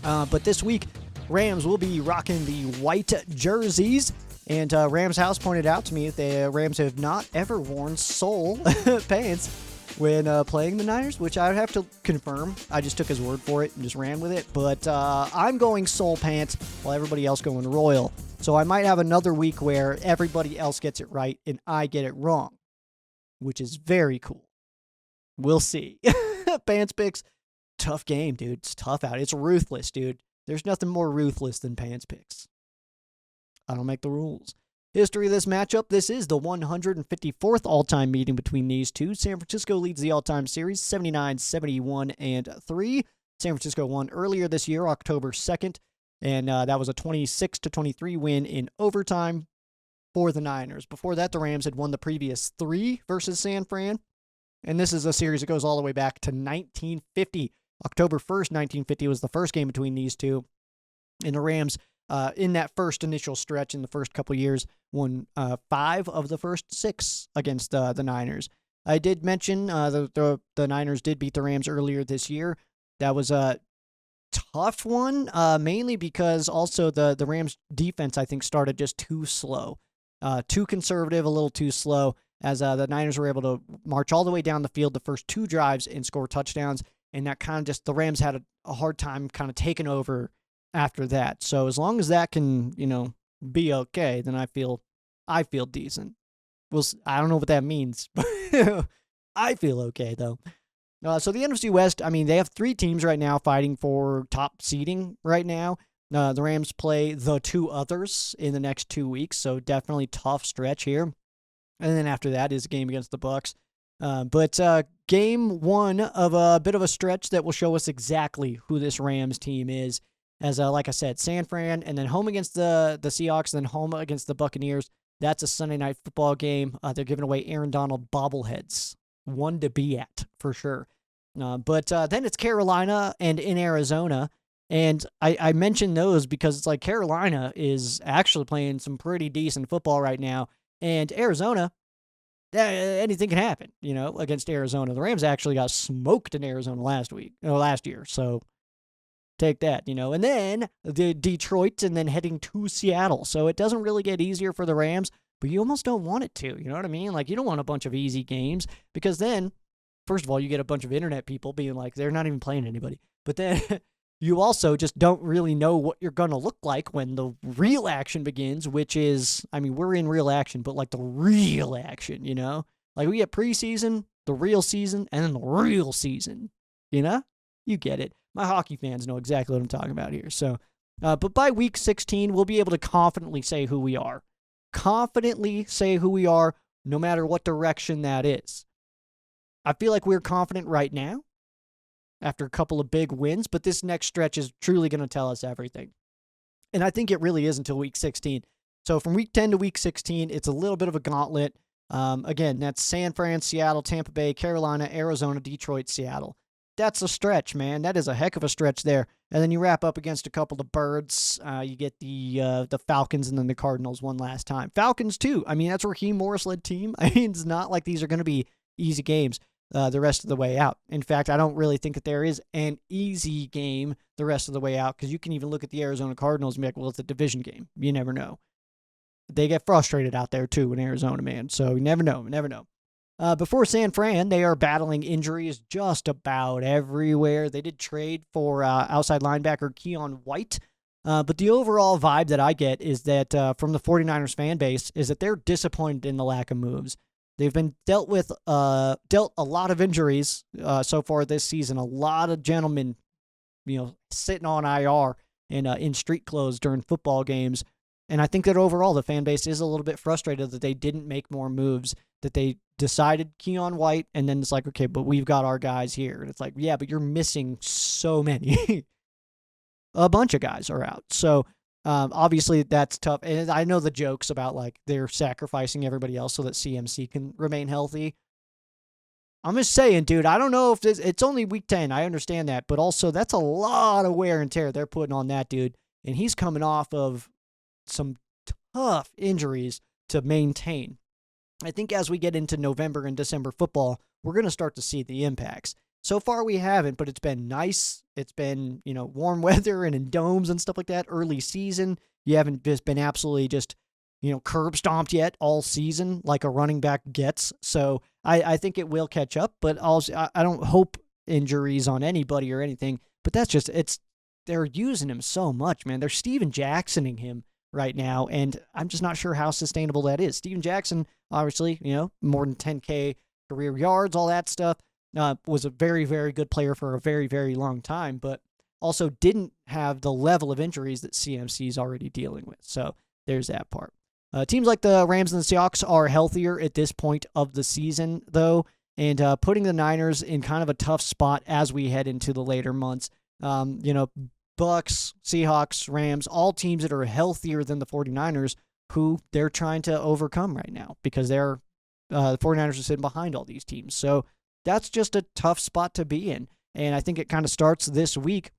But this week, Rams will be rocking the white jerseys. And Rams House pointed out to me that the Rams have not ever worn sole pants when playing the Niners, which I would have to confirm. I just took his word for it and just ran with it. But I'm going sole pants while everybody else going royal. So I might have another week where everybody else gets it right and I get it wrong, which is very cool. We'll see. Pants Picks, tough game, dude. It's tough out. It's ruthless, dude. There's nothing more ruthless than Pants Picks. I don't make the rules. History of this matchup, this is the 154th all-time meeting between these two. San Francisco leads the all-time series 79, 71, and 3. San Francisco won earlier this year, October 2nd, and that was a 26-23 win in overtime for the Niners. Before that, the Rams had won the previous 3 versus San Fran, and this is a series that goes all the way back to 1950. October 1st, 1950 was the first game between these two, and the Rams in that first initial stretch in the first couple years, won 5 of the first 6 against the Niners. I did mention the Niners did beat the Rams earlier this year. That was a tough one, mainly because also the Rams defense, I think, started just too slow. Too conservative, a little too slow, as the Niners were able to march all the way down the field the first 2 drives and score touchdowns, and that kind of just, the Rams had a hard time kind of taking over after that. So as long as that can, be okay, then I feel decent. I don't know what that means, but I feel okay, though. So the NFC West, they have 3 teams right now fighting for top seeding right now. The Rams play the 2 others in the next 2 weeks, so definitely tough stretch here. And then after that is a game against the Bucs. But game 1 of a bit of a stretch that will show us exactly who this Rams team is. As like I said, San Fran, and then home against the Seahawks, and then home against the Buccaneers. That's a Sunday night football game. They're giving away Aaron Donald bobbleheads. One to be at, for sure. But then it's Carolina and in Arizona. And I mention those because it's like Carolina is actually playing some pretty decent football right now. And Arizona, anything can happen, against Arizona. The Rams actually got smoked in Arizona last year. So take that, and then the Detroit, and then heading to Seattle. So it doesn't really get easier for the Rams, but you almost don't want it to. You know what I mean? Like, you don't want a bunch of easy games, because then, first of all, you get a bunch of internet people being like, they're not even playing anybody. But then you also just don't really know what you're going to look like when the real action begins, which is, we're in real action, but like the real action, Like, we get preseason, the real season, and then the real season, You get it. My hockey fans know exactly what I'm talking about here. So But by week 16, we'll be able to confidently say who we are. Confidently say who we are, no matter what direction that is. I feel like we're confident right now after a couple of big wins, but this next stretch is truly going to tell us everything. And I think it really is until week 16. So from week 10 to week 16, it's a little bit of a gauntlet. Again, that's San Fran, Seattle, Tampa Bay, Carolina, Arizona, Detroit, Seattle. That's a stretch, man. That is a heck of a stretch there. And then you wrap up against a couple of birds. You get the Falcons and then the Cardinals one last time. Falcons, too. I mean, that's a Raheem Morris-led team. I mean, it's not like these are going to be easy games the rest of the way out. In fact, I don't really think that there is an easy game the rest of the way out because you can even look at the Arizona Cardinals and be like, well, it's a division game. You never know. They get frustrated out there, too, in Arizona, man. So you never know. Before San Fran, they are battling injuries just about everywhere. They did trade for outside linebacker Keon White. But the overall vibe that I get is that from the 49ers fan base is that they're disappointed in the lack of moves. They've been dealt a lot of injuries so far this season. A lot of gentlemen, sitting on IR and in street clothes during football games. And I think that overall the fan base is a little bit frustrated that they didn't make more moves, that they decided Keon White, and then it's like, okay, but we've got our guys here. And it's like, yeah, but you're missing so many. A bunch of guys are out. So obviously that's tough. And I know the jokes about like they're sacrificing everybody else so that CMC can remain healthy. I'm just saying, dude, I don't know if it's only week 10. I understand that. But also that's a lot of wear and tear they're putting on that dude. And he's coming off of some tough injuries to maintain. I think as we get into November and December football, we're going to start to see the impacts. So far we haven't, but it's been nice. It's been, warm weather and in domes and stuff like that. Early season, you haven't just been absolutely just, curb stomped yet all season like a running back gets. So I think it will catch up, but also I don't hope injuries on anybody or anything, but that's just, they're using him so much, man. They're Steven Jacksoning him right now, and I'm just not sure how sustainable that is. Steven Jackson, obviously, more than 10K career yards, all that stuff, was a very, very good player for a very, very long time, but also didn't have the level of injuries that CMC is already dealing with. So there's that part. Teams like the Rams and the Seahawks are healthier at this point of the season, though, and putting the Niners in kind of a tough spot as we head into the later months. Bucks, Seahawks, Rams, all teams that are healthier than the 49ers, who they're trying to overcome right now because the 49ers are sitting behind all these teams. So that's just a tough spot to be in. And I think it kind of starts this week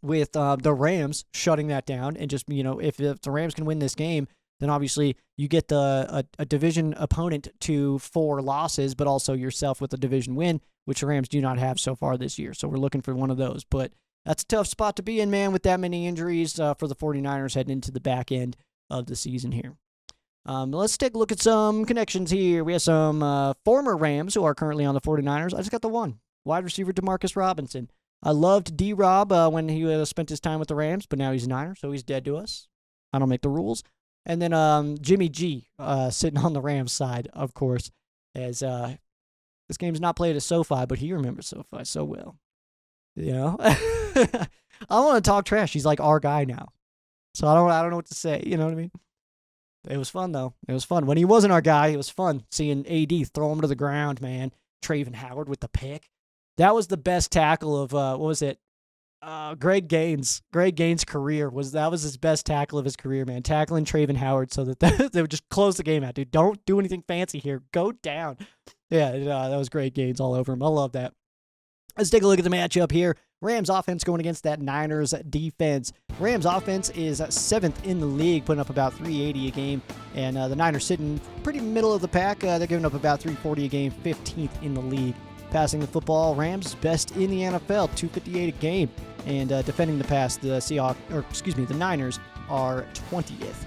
with the Rams shutting that down. And just, if the Rams can win this game, then obviously you get a division opponent to 4 losses, but also yourself with a division win, which the Rams do not have so far this year. So we're looking for one of those. But that's a tough spot to be in, man, with that many injuries for the 49ers heading into the back end of the season here. Let's take a look at some connections here. We have some former Rams who are currently on the 49ers. I just got the one. Wide receiver Demarcus Robinson. I loved D-Rob when he spent his time with the Rams, but now he's a Niner, so he's dead to us. I don't make the rules. And then Jimmy G sitting on the Rams side, of course, as this game's not played at SoFi, but he remembers SoFi so well. I want to talk trash. He's like our guy now. So I don't know what to say. You know what I mean? It was fun, though. It was fun. When he wasn't our guy, it was fun seeing AD throw him to the ground, man. Traven Howard with the pick. That was the best tackle of, what was it? Greg Gaines. Greg Gaines' career. That was his best tackle of his career, man. Tackling Traven Howard so that they would just close the game out, dude. Don't do anything fancy here. Go down. Yeah, that was Greg Gaines all over him. I love that. Let's take a look at the matchup here. Rams offense going against that Niners defense. Rams offense is 7th in the league, putting up about 380 a game. And the Niners sitting pretty middle of the pack. They're giving up about 340 a game, 15th in the league. Passing the football, Rams best in the NFL, 258 a game. And defending the pass, the Niners are 20th.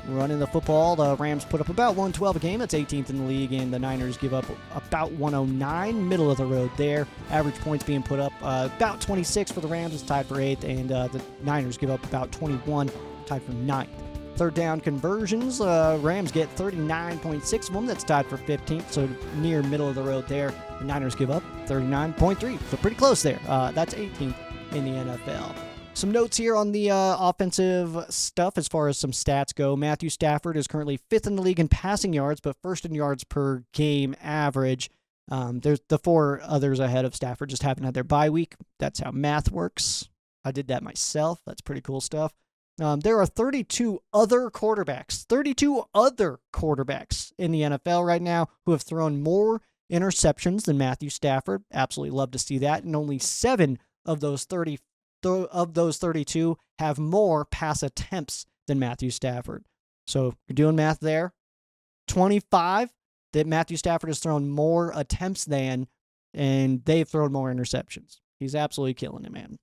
Running the football, the Rams put up about 112 a game. That's 18th in the league, and the Niners give up about 109, middle of the road there. Average points being put up about 26 for the Rams, is tied for 8th, and the Niners give up about 21, tied for 9th. Third down conversions, Rams get 39.6 of them. That's tied for 15th, so near middle of the road there. The Niners give up 39.3, so pretty close there. That's 18th in the NFL. Some notes here on the offensive stuff as far as some stats go. Matthew Stafford is currently 5th in the league in passing yards, but 1st in yards per game average. There's the 4 others ahead of Stafford just haven't had their bye week. That's how math works. I did that myself. That's pretty cool stuff. There are 32 other quarterbacks in the NFL right now who have thrown more interceptions than Matthew Stafford. Absolutely love to see that. And only 7 of those 32 have more pass attempts than Matthew Stafford. So you're doing math there. 25 that Matthew Stafford has thrown more attempts than, and they've thrown more interceptions. He's absolutely killing it, man.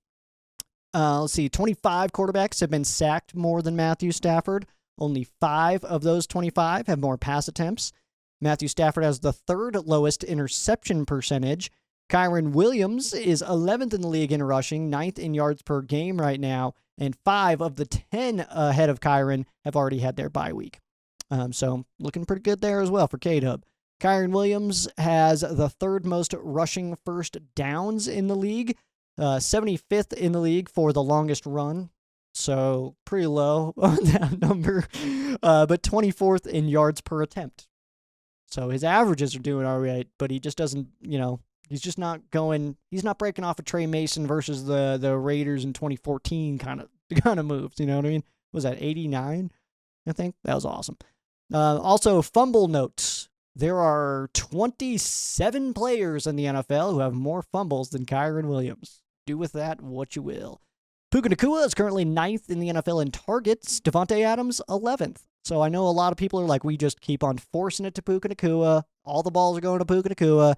Let's see, 25 quarterbacks have been sacked more than Matthew Stafford. Only 5 of those 25 have more pass attempts. Matthew Stafford has the 3rd lowest interception percentage. Kyren Williams is 11th in the league in rushing, 9th in yards per game right now, and 5 of the 10 ahead of Kyren have already had their bye week. So looking pretty good there as well for K-Dub. Kyren Williams has the 3rd most rushing first downs in the league, 75th in the league for the longest run. So pretty low on that number, but 24th in yards per attempt. So his averages are doing all right, but he just doesn't, he's just not going, he's not breaking off a Trey Mason versus the Raiders in 2014 kind of moves, you know what I mean? Was that 89? I think that was awesome. Also, fumble notes. There are 27 players in the NFL who have more fumbles than Kyren Williams. Do with that what you will. Puka Nacua is currently 9th in the NFL in targets. Devontae Adams, 11th. So I know a lot of people are like, we just keep on forcing it to Puka Nacua. All the balls are going to Puka Nacua.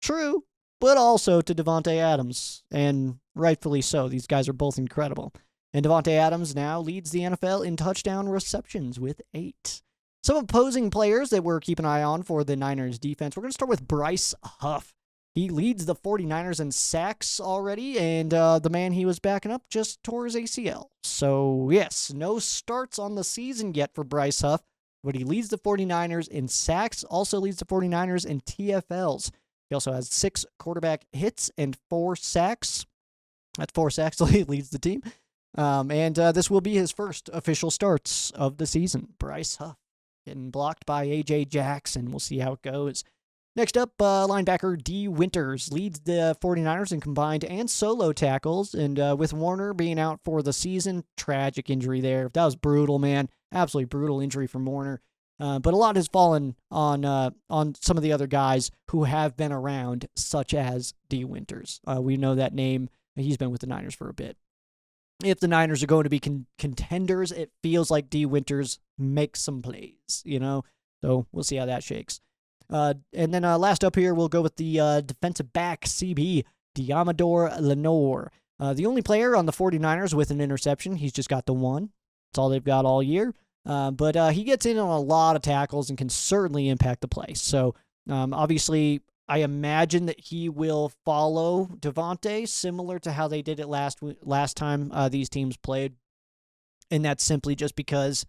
True, but also to Devontae Adams, and rightfully so. These guys are both incredible. And Devontae Adams now leads the NFL in touchdown receptions with 8. Some opposing players that we're keeping an eye on for the Niners defense. We're going to start with Bryce Huff. He leads the 49ers in sacks already, and the man he was backing up just tore his ACL. So, yes, no starts on the season yet for Bryce Huff, but he leads the 49ers in sacks, also leads the 49ers in TFLs. He also has 6 quarterback hits and 4 sacks. That's 4 sacks, so he leads the team. And this will be his first official starts of the season. Bryce Huff getting blocked by A.J. Jackson. We'll see how it goes. Next up, linebacker D. Winters leads the 49ers in combined and solo tackles. And with Warner being out for the season, tragic injury there. That was brutal, man. Absolutely brutal injury from Warner. But a lot has fallen on some of the other guys who have been around, such as D. Winters. We know that name. He's been with the Niners for a bit. If the Niners are going to be contenders, it feels like D. Winters makes some plays, So we'll see how that shakes. And then last up here, we'll go with the defensive back, CB, Diamador Lenore. The only player on the 49ers with an interception. He's just got the one. That's all they've got all year. But he gets in on a lot of tackles and can certainly impact the play. So obviously, I imagine that he will follow Devontae, similar to how they did it last time these teams played. And that's simply just because,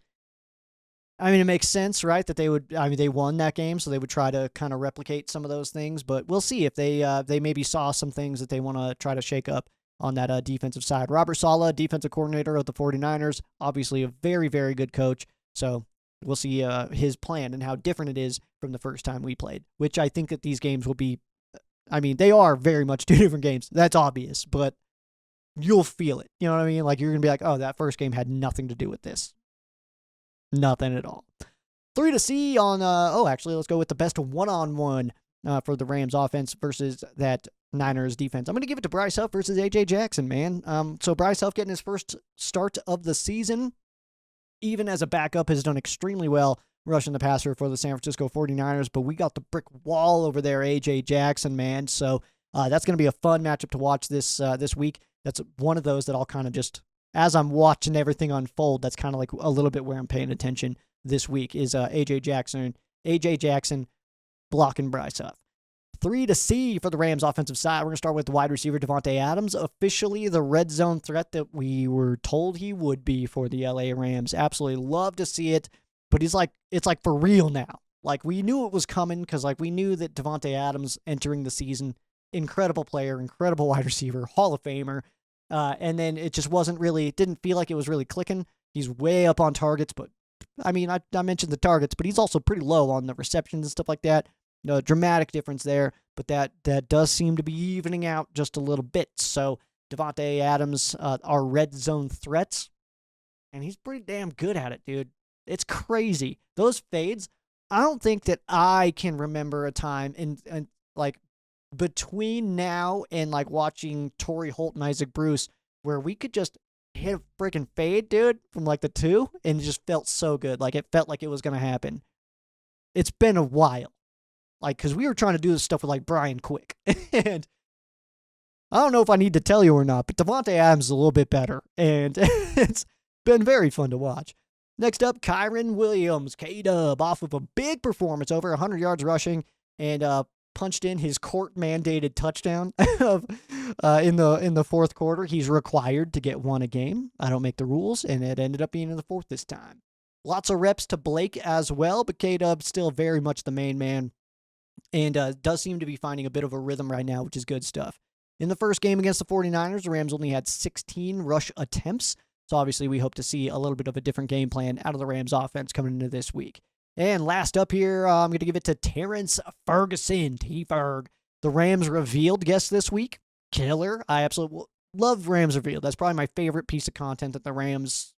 it makes sense, right? That they won that game, so they would try to kind of replicate some of those things. But we'll see if they maybe saw some things that they want to try to shake up on that defensive side. Robert Saleh, defensive coordinator of the 49ers, obviously a very, very good coach. So we'll see his plan and how different it is from the first time we played, which I think that these games will be, they are very much 2 different games. That's obvious, but you'll feel it. You know what I mean? Like, you're going to be like, oh, that first game had nothing to do with this. Nothing at all. 3 to see on, actually, let's go with the best one-on-one for the Rams offense versus that Niners defense. I'm going to give it to Bryce Huff versus A.J. Jackson, man. So Bryce Huff getting his first start of the season, even as a backup, has done extremely well rushing the passer for the San Francisco 49ers, but we got the brick wall over there, A.J. Jackson, man. So that's going to be a fun matchup to watch this week. That's one of those that I'll kind of just, as I'm watching everything unfold, that's kind of like a little bit where I'm paying attention this week is A.J. Jackson blocking Bryce Huff. 3 to see for the Rams offensive side. We're going to start with the wide receiver Devontae Adams, officially the red zone threat that we were told he would be for the LA Rams. Absolutely love to see it, but it's like for real now. Like, we knew it was coming because we knew that Devontae Adams entering the season, incredible player, incredible wide receiver, Hall of Famer, And then it just it didn't feel like it was really clicking. He's way up on targets, but I mean, I mentioned the targets, but he's also pretty low on the receptions and stuff like that. No dramatic difference there, but that does seem to be evening out just a little bit. So Devontae Adams, our red zone threats, and he's pretty damn good at it, dude. It's crazy. Those fades, I don't think that I can remember a time in like between now and like watching Torrey Holt and Isaac Bruce where we could just hit a freaking fade, dude, from like the 2, and it just felt so good. Like it felt like it was going to happen. It's been a while. Like, because we were trying to do this stuff with like Brian Quick. And I don't know if I need to tell you or not, but Devontae Adams is a little bit better. And it's been very fun to watch. Next up, Kyron Williams, K-Dub, off of a big performance, over 100 yards rushing, and punched in his court-mandated touchdown in the fourth quarter. He's required to get one a game. I don't make the rules, and it ended up being in the fourth this time. Lots of reps to Blake as well, but K-Dub still very much the main man, and does seem to be finding a bit of a rhythm right now, which is good stuff. In the first game against the 49ers, the Rams only had 16 rush attempts, so obviously we hope to see a little bit of a different game plan out of the Rams offense coming into this week. And last up here, I'm going to give it to Terrence Ferguson, T-Ferg. The Rams revealed guest this week. Killer. I absolutely love Rams revealed. That's probably my favorite piece of content that the Rams,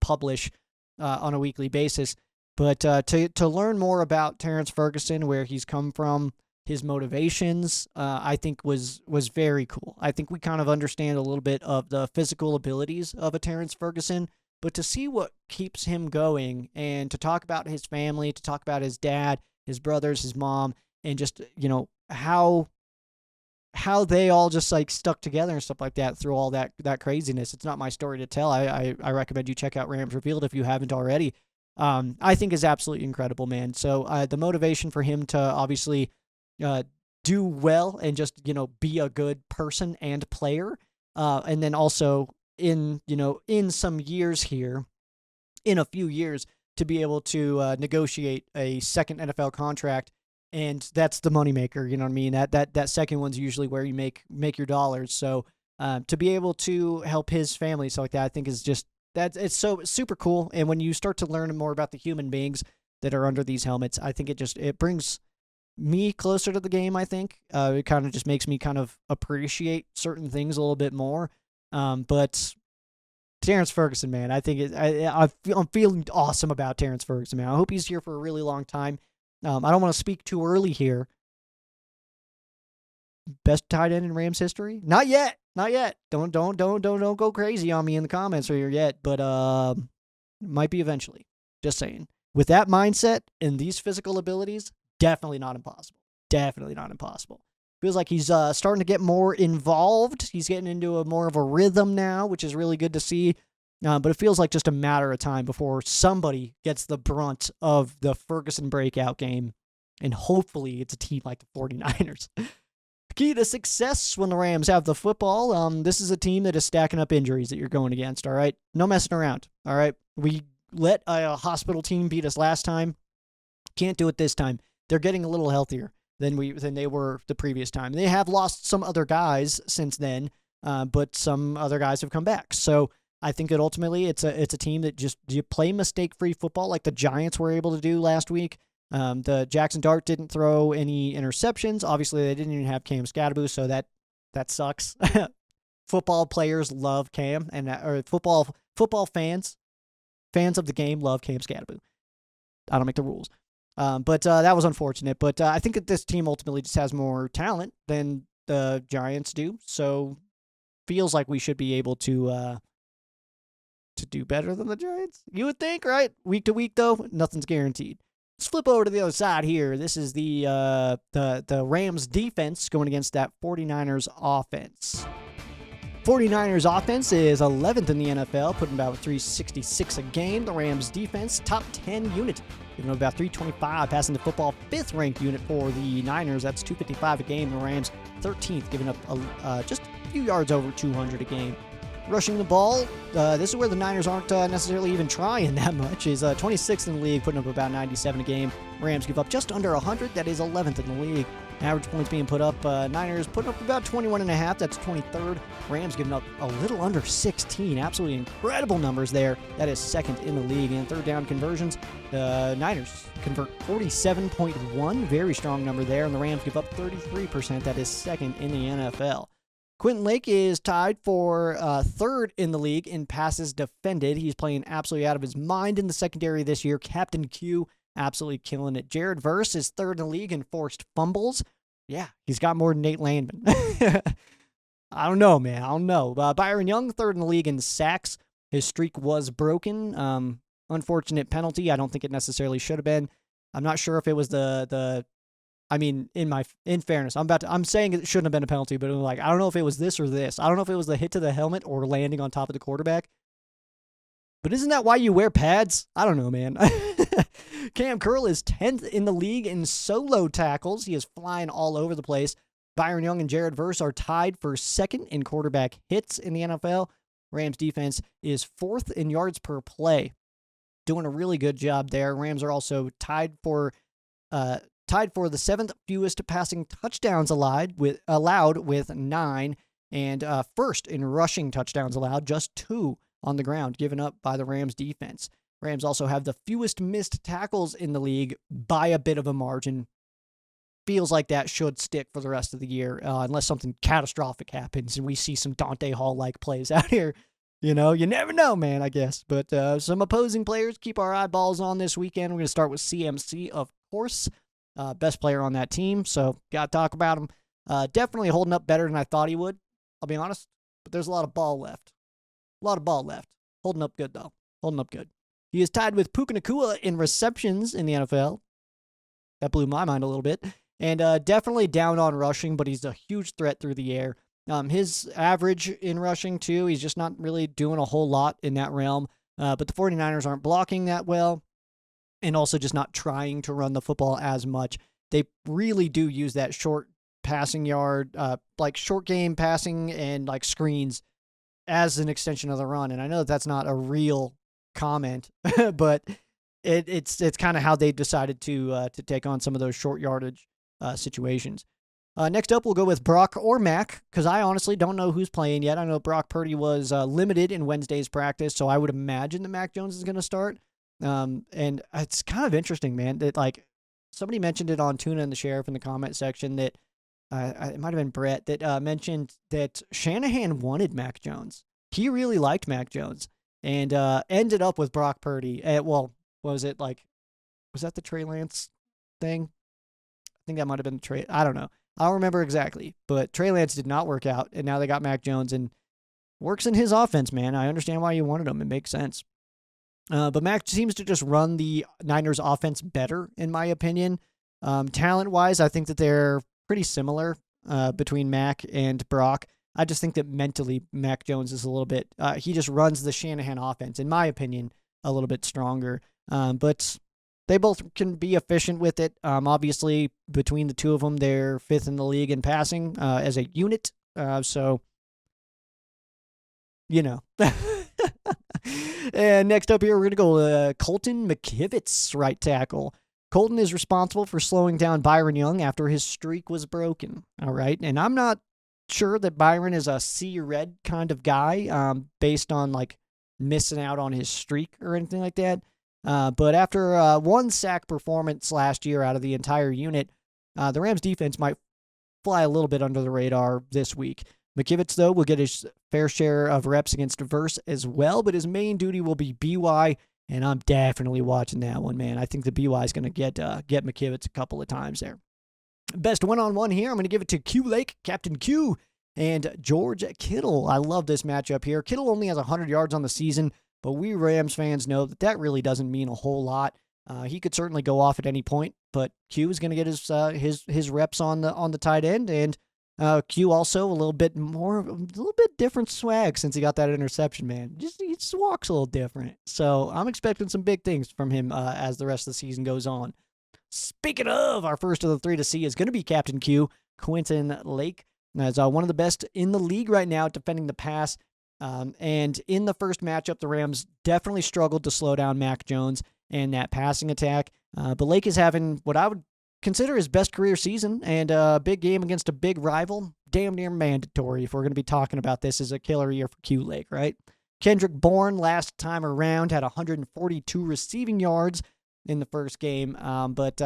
publish on a weekly basis. But to learn more about Terrence Ferguson, where he's come from, his motivations, I think was very cool. I think we kind of understand a little bit of the physical abilities of a Terrence Ferguson, but to see what keeps him going and to talk about his family, to talk about his dad, his brothers, his mom, and just, how they all just like stuck together and stuff like that through all that craziness. It's not my story to tell. I recommend you check out Rams Revealed if you haven't already. I think is absolutely incredible, man. So the motivation for him to obviously do well and just, be a good person and player. And then also in some years here, in a few years, to be able to negotiate a second NFL contract. And that's the moneymaker, you know what I mean? That second one's usually where you make your dollars. So to be able to help his family, so like that, I think is just, it's so super cool. And when you start to learn more about the human beings that are under these helmets, I think it brings me closer to the game, I think. It kind of just makes me kind of appreciate certain things a little bit more. But Terrence Ferguson, man, I think I'm feeling awesome about Terrence Ferguson, man. I hope he's here for a really long time. I don't want to speak too early here. Best tight end in Rams history? Not yet. Don't go crazy on me in the comments here yet, but might be eventually. Just saying. With that mindset and these physical abilities, definitely not impossible. Feels like he's starting to get more involved. He's getting into more of a rhythm now, which is really good to see. But it feels like just a matter of time before somebody gets the brunt of the Ferguson breakout game. And hopefully it's a team like the 49ers. Key to success when the Rams have the football. This is a team that is stacking up injuries that you're going against, all right? No messing around, all right? We let a hospital team beat us last time. Can't do it this time. They're getting a little healthier than they were the previous time. They have lost some other guys since then, but some other guys have come back. So I think that ultimately it's a team that just you play mistake-free football like the Giants were able to do last week. The Jackson Dart didn't throw any interceptions. Obviously, they didn't even have Cam Scadaboo, so that sucks. Football players love Cam, or football fans of the game love Cam Scadaboo. I don't make the rules. But that was unfortunate. But I think that this team ultimately just has more talent than the Giants do. So feels like we should be able to do better than the Giants. You would think, right? Week to week, though, nothing's guaranteed. Let's flip over to the other side here. This is the Rams defense going against that 49ers offense. 49ers offense is 11th in the NFL, putting about 366 a game. The Rams defense, top 10 unit, giving about 325, passing the football, 5th ranked unit for the Niners. That's 255 a game. The Rams, 13th, giving up just a few yards over 200 a game. Rushing the ball, this is where the Niners aren't necessarily even trying that much, is 26th in the league, putting up about 97 a game. Rams give up just under 100. That is 11th in the league. Average points being put up, Niners putting up about 21.5. That's 23rd. Rams giving up a little under 16. Absolutely incredible numbers there. That is second in the league. And third down conversions, the Niners convert 47.1. Very strong number there. And the Rams give up 33%. That is second in the NFL. Quentin Lake is tied for third in the league in passes defended. He's playing absolutely out of his mind in the secondary this year. Captain Q absolutely killing it. Jared Verse is third in the league in forced fumbles. Yeah, he's got more than Nate Landman. I don't know, man. I don't know. Byron Young, third in the league in sacks. His streak was broken. Unfortunate penalty. I don't think it necessarily should have been. I'm not sure if it was in fairness, I'm saying it shouldn't have been a penalty, but I don't know if it was this or this. I don't know if it was the hit to the helmet or landing on top of the quarterback. But isn't that why you wear pads? I don't know, man. Cam Curl is 10th in the league in solo tackles. He is flying all over the place. Byron Young and Jared Verse are tied for second in quarterback hits in the NFL. Rams defense is fourth in yards per play. Doing a really good job there. Rams are also tied for the seventh fewest passing touchdowns allowed with 9, and first in rushing touchdowns allowed, just 2 on the ground given up by the Rams defense. Rams also have the fewest missed tackles in the league by a bit of a margin. Feels like that should stick for the rest of the year, unless something catastrophic happens and we see some Dante Hall-like plays out here. You never know, man, I guess. But some opposing players keep our eyeballs on this weekend. We're going to start with CMC, of course. Best player on that team, so got to talk about him. Definitely holding up better than I thought he would, I'll be honest. But there's a lot of ball left. Holding up good, though. Holding up good. He is tied with Puka Nacua in receptions in the NFL. That blew my mind a little bit. And definitely down on rushing, but he's a huge threat through the air. His average in rushing, too, he's just not really doing a whole lot in that realm. But the 49ers aren't blocking that well, and also just not trying to run the football as much. They really do use that short passing yard, like short game passing and like screens as an extension of the run. And I know that's not a real comment, but it's kind of how they decided to take on some of those short yardage situations. Next up, we'll go with Brock or Mac, because I honestly don't know who's playing yet. I know Brock Purdy was limited in Wednesday's practice, so I would imagine that Mac Jones is going to start. And it's kind of interesting, man, that like somebody mentioned it on Tuna and the Sheriff in the comment section that it might have been Brett that mentioned that Shanahan wanted Mac Jones. He really liked Mac Jones and ended up with Brock Purdy. What was it like? Was that the Trey Lance thing? I think that might have been the Trey. I don't know. I don't remember exactly, but Trey Lance did not work out, and now they got Mac Jones and works in his offense, man. I understand why you wanted him. It makes sense. But Mac seems to just run the Niners offense better, in my opinion. Talent-wise, I think that they're pretty similar between Mac and Brock. I just think that mentally, Mac Jones is a little bit, he just runs the Shanahan offense, in my opinion, a little bit stronger. But they both can be efficient with it. Obviously, between the two of them, they're fifth in the league in passing as a unit. So, you know. And next up here, we're going to go Colton McKivitz, right tackle. Colton is responsible for slowing down Byron Young after his streak was broken. All right. And I'm not sure that Byron is a see red kind of guy based on like missing out on his streak or anything like that. But after one sack performance last year out of the entire unit, the Rams defense might fly a little bit under the radar this week. McKivitz, though, will get his fair share of reps against Verse as well, but his main duty will be BY, and I'm definitely watching that one, man. I think the BY is going to get McKivitz a couple of times there. Best one-on-one here, I'm going to give it to Q Lake, Captain Q, and George Kittle. I love this matchup here. Kittle only has 100 yards on the season, but we Rams fans know that really doesn't mean a whole lot. He could certainly go off at any point, but Q is going to get his reps on the tight end, and Q also a little bit different swag since he got that interception, man. He just walks a little different. So I'm expecting some big things from him as the rest of the season goes on. Speaking of, our first of the three to see is going to be Captain Q, Quentin Lake. As one of the best in the league right now at defending the pass. And in the first matchup, the Rams definitely struggled to slow down Mac Jones and that passing attack. But Lake is having what I would consider his best career season, and a big game against a big rival, damn near mandatory if we're going to be talking about this as a killer year for Q Lake, right? Kendrick Bourne last time around had 142 receiving yards in the first game, but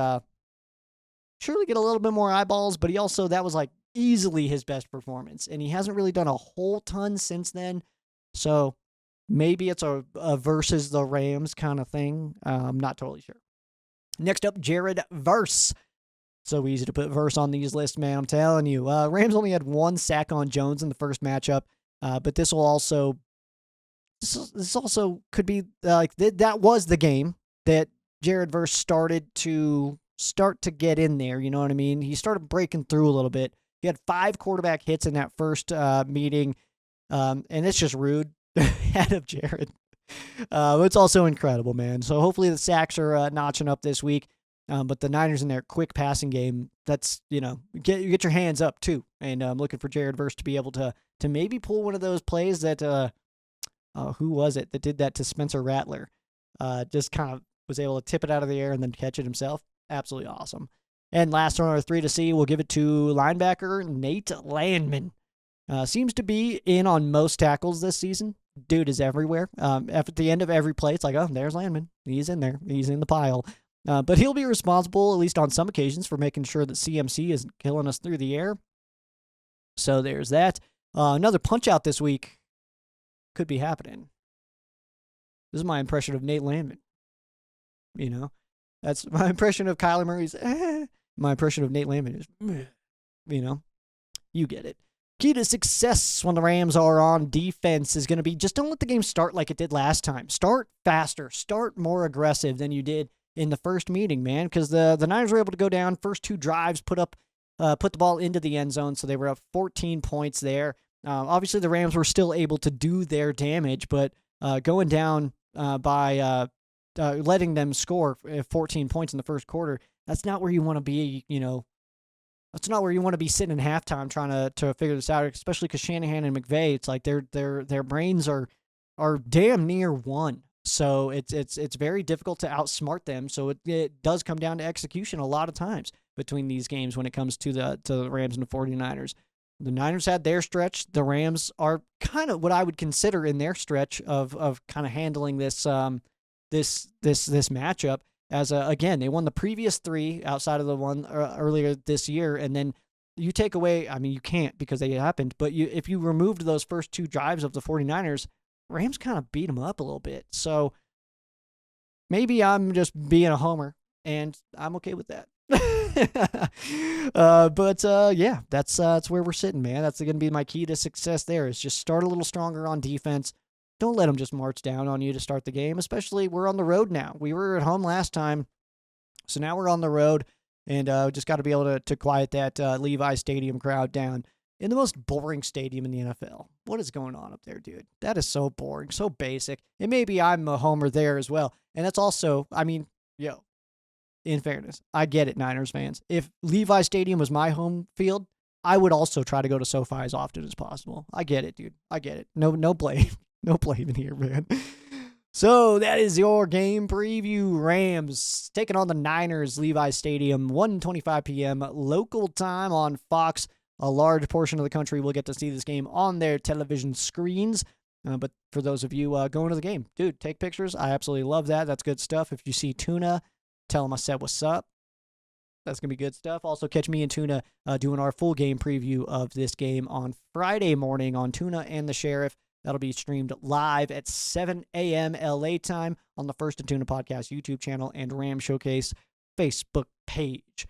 surely get a little bit more eyeballs, but that was like easily his best performance, and he hasn't really done a whole ton since then, so maybe it's a versus the Rams kind of thing. I'm not totally sure. Next up, Jared Verse. So easy to put Verse on these lists, man. I'm telling you. Rams only had 1 sack on Jones in the first matchup, but this also could be that was the game that Jared Verse started to get in there. You know what I mean? He started breaking through a little bit. He had 5 quarterback hits in that first meeting, and it's just rude out of Jared. It's also incredible, man. So hopefully the sacks are notching up this week. But the Niners in their quick passing game, that's, get your hands up too. And I'm looking for Jared Verse to be able to maybe pull one of those plays that, who was it that did that to Spencer Rattler? Just kind of was able to tip it out of the air and then catch it himself. Absolutely awesome. And last one, our 3 to see, we'll give it to linebacker Nate Landman. Seems to be in on most tackles this season. Dude is everywhere. At the end of every play, it's like, oh, there's Landman. He's in there. He's in the pile. But he'll be responsible, at least on some occasions, for making sure that CMC isn't killing us through the air. So there's that. Another punch-out this week could be happening. This is my impression of Nate Landman. That's my impression of Kyler Murray's. My impression of Nate Landman is, you get it. Key to success when the Rams are on defense is going to be just don't let the game start like it did last time. Start faster. Start more aggressive than you did in the first meeting, man, because the Niners were able to go down first 2 drives, put the ball into the end zone, so they were up 14 points there. Obviously, the Rams were still able to do their damage, but going down by letting them score 14 points in the first quarter, that's not where you want to be, That's not where you want to be sitting in halftime trying to figure this out, especially because Shanahan and McVay, it's like their brains are damn near one. So it's very difficult to outsmart them. So it does come down to execution a lot of times between these games when it comes to the Rams and the 49ers. The Niners had their stretch. The Rams are kind of what I would consider in their stretch of kind of handling this matchup. Again, they won the previous 3 outside of the one earlier this year, and then you take away, you can't because they happened, but if you removed those first 2 drives of the 49ers, Rams kind of beat them up a little bit. So maybe I'm just being a homer, and I'm okay with that. Yeah, that's where we're sitting, man. That's going to be my key to success there is just start a little stronger on defense. Don't let them just march down on you to start the game, especially we're on the road now. We were at home last time, so now we're on the road, and just got to be able to quiet that Levi Stadium crowd down in the most boring stadium in the NFL. What is going on up there, dude? That is so boring, so basic. And maybe I'm a homer there as well. And that's also, in fairness, I get it, Niners fans. If Levi Stadium was my home field, I would also try to go to SoFi as often as possible. I get it, dude. I get it. No blame. No blame in here, man. So that is your game preview. Rams taking on the Niners, Levi Stadium, 1:25 p.m. local time on Fox. A large portion of the country will get to see this game on their television screens. But for those of you going to the game, dude, take pictures. I absolutely love that. That's good stuff. If you see Tuna, tell him I said what's up. That's going to be good stuff. Also, catch me and Tuna doing our full game preview of this game on Friday morning on Tuna and the Sheriff. That'll be streamed live at 7 a.m. LA time on the First and Tuna Podcast YouTube channel and Ram Showcase Facebook page.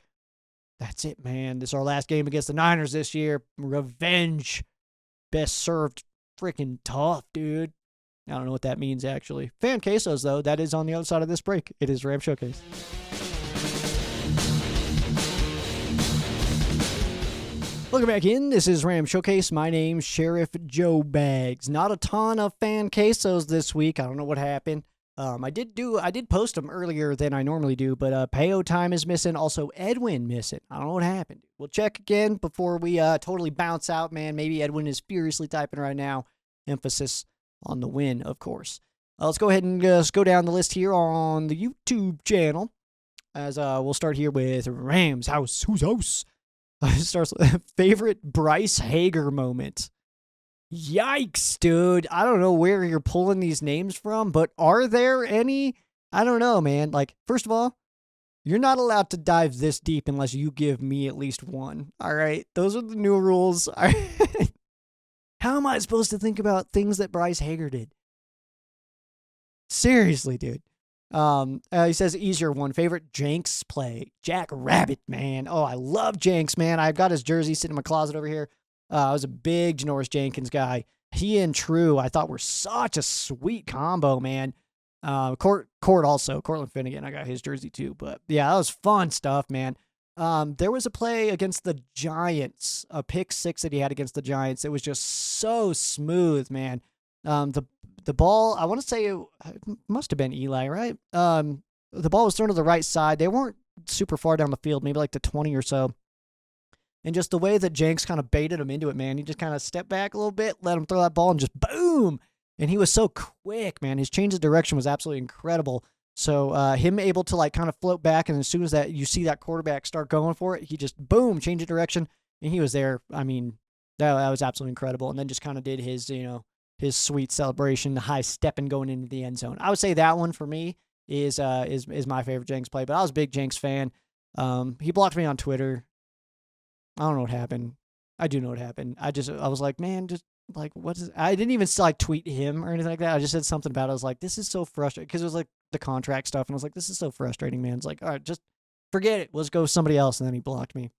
That's it, man. This is our last game against the Niners this year. Revenge. Best served freaking tough, dude. I don't know what that means, actually. Fan quesos, though. That is on the other side of this break. It is Ram Showcase. Welcome back in. This is Ram Showcase. My name's Sheriff Joe Bags. Not a ton of fan quesos this week. I don't know what happened. I did post them earlier than I normally do, but Payo Time is missing. Also, Edwin missing. I don't know what happened. We'll check again before we totally bounce out, man. Maybe Edwin is furiously typing right now. Emphasis on the win, of course. Let's go ahead and go down the list here on the YouTube channel. As we'll start here with Rams house. Whose house? Starts with favorite Bryce Hager moment. Yikes, dude. I don't know where you're pulling these names from, but are there any? I don't know, man. Like, first of all, you're not allowed to dive this deep unless you give me at least one. All right? Those are the new rules. All right? How am I supposed to think about things that Bryce Hager did? Seriously, dude. He says easier one. Favorite Jenks play. Jack Rabbit, man. Oh, I love Jenks, man. I've got his jersey sitting in my closet over here. I was a big Janoris Jenkins guy. He and True, I thought were such a sweet combo, man. Court also. Cortland Finnegan, I got his jersey too. But yeah, that was fun stuff, man. There was a play against the Giants, a pick six that he had against the Giants. It was just so smooth, man. The ball, I want to say it must have been Eli, right? The ball was thrown to the right side. They weren't super far down the field, maybe like to 20 or so. And just the way that Jenks kind of baited him into it, man. He just kind of stepped back a little bit, let him throw that ball, and just boom. And he was so quick, man. His change of direction was absolutely incredible. So him able to like kind of float back, and as soon as that you see that quarterback start going for it, he just boom, change of direction, and he was there. I mean, that was absolutely incredible. And then just kind of did his, his sweet celebration, the high stepping going into the end zone. I would say that one for me is my favorite Jenks play. But I was a big Jenks fan. He blocked me on Twitter. I don't know what happened. I do know what happened. I was like, man, just like, I didn't even like tweet him or anything like that. I just said something about it. I was like, this is so frustrating, because it was like the contract stuff. And I was like, this is so frustrating, man. It's like, all right, just forget it. Let's go with somebody else. And then he blocked me.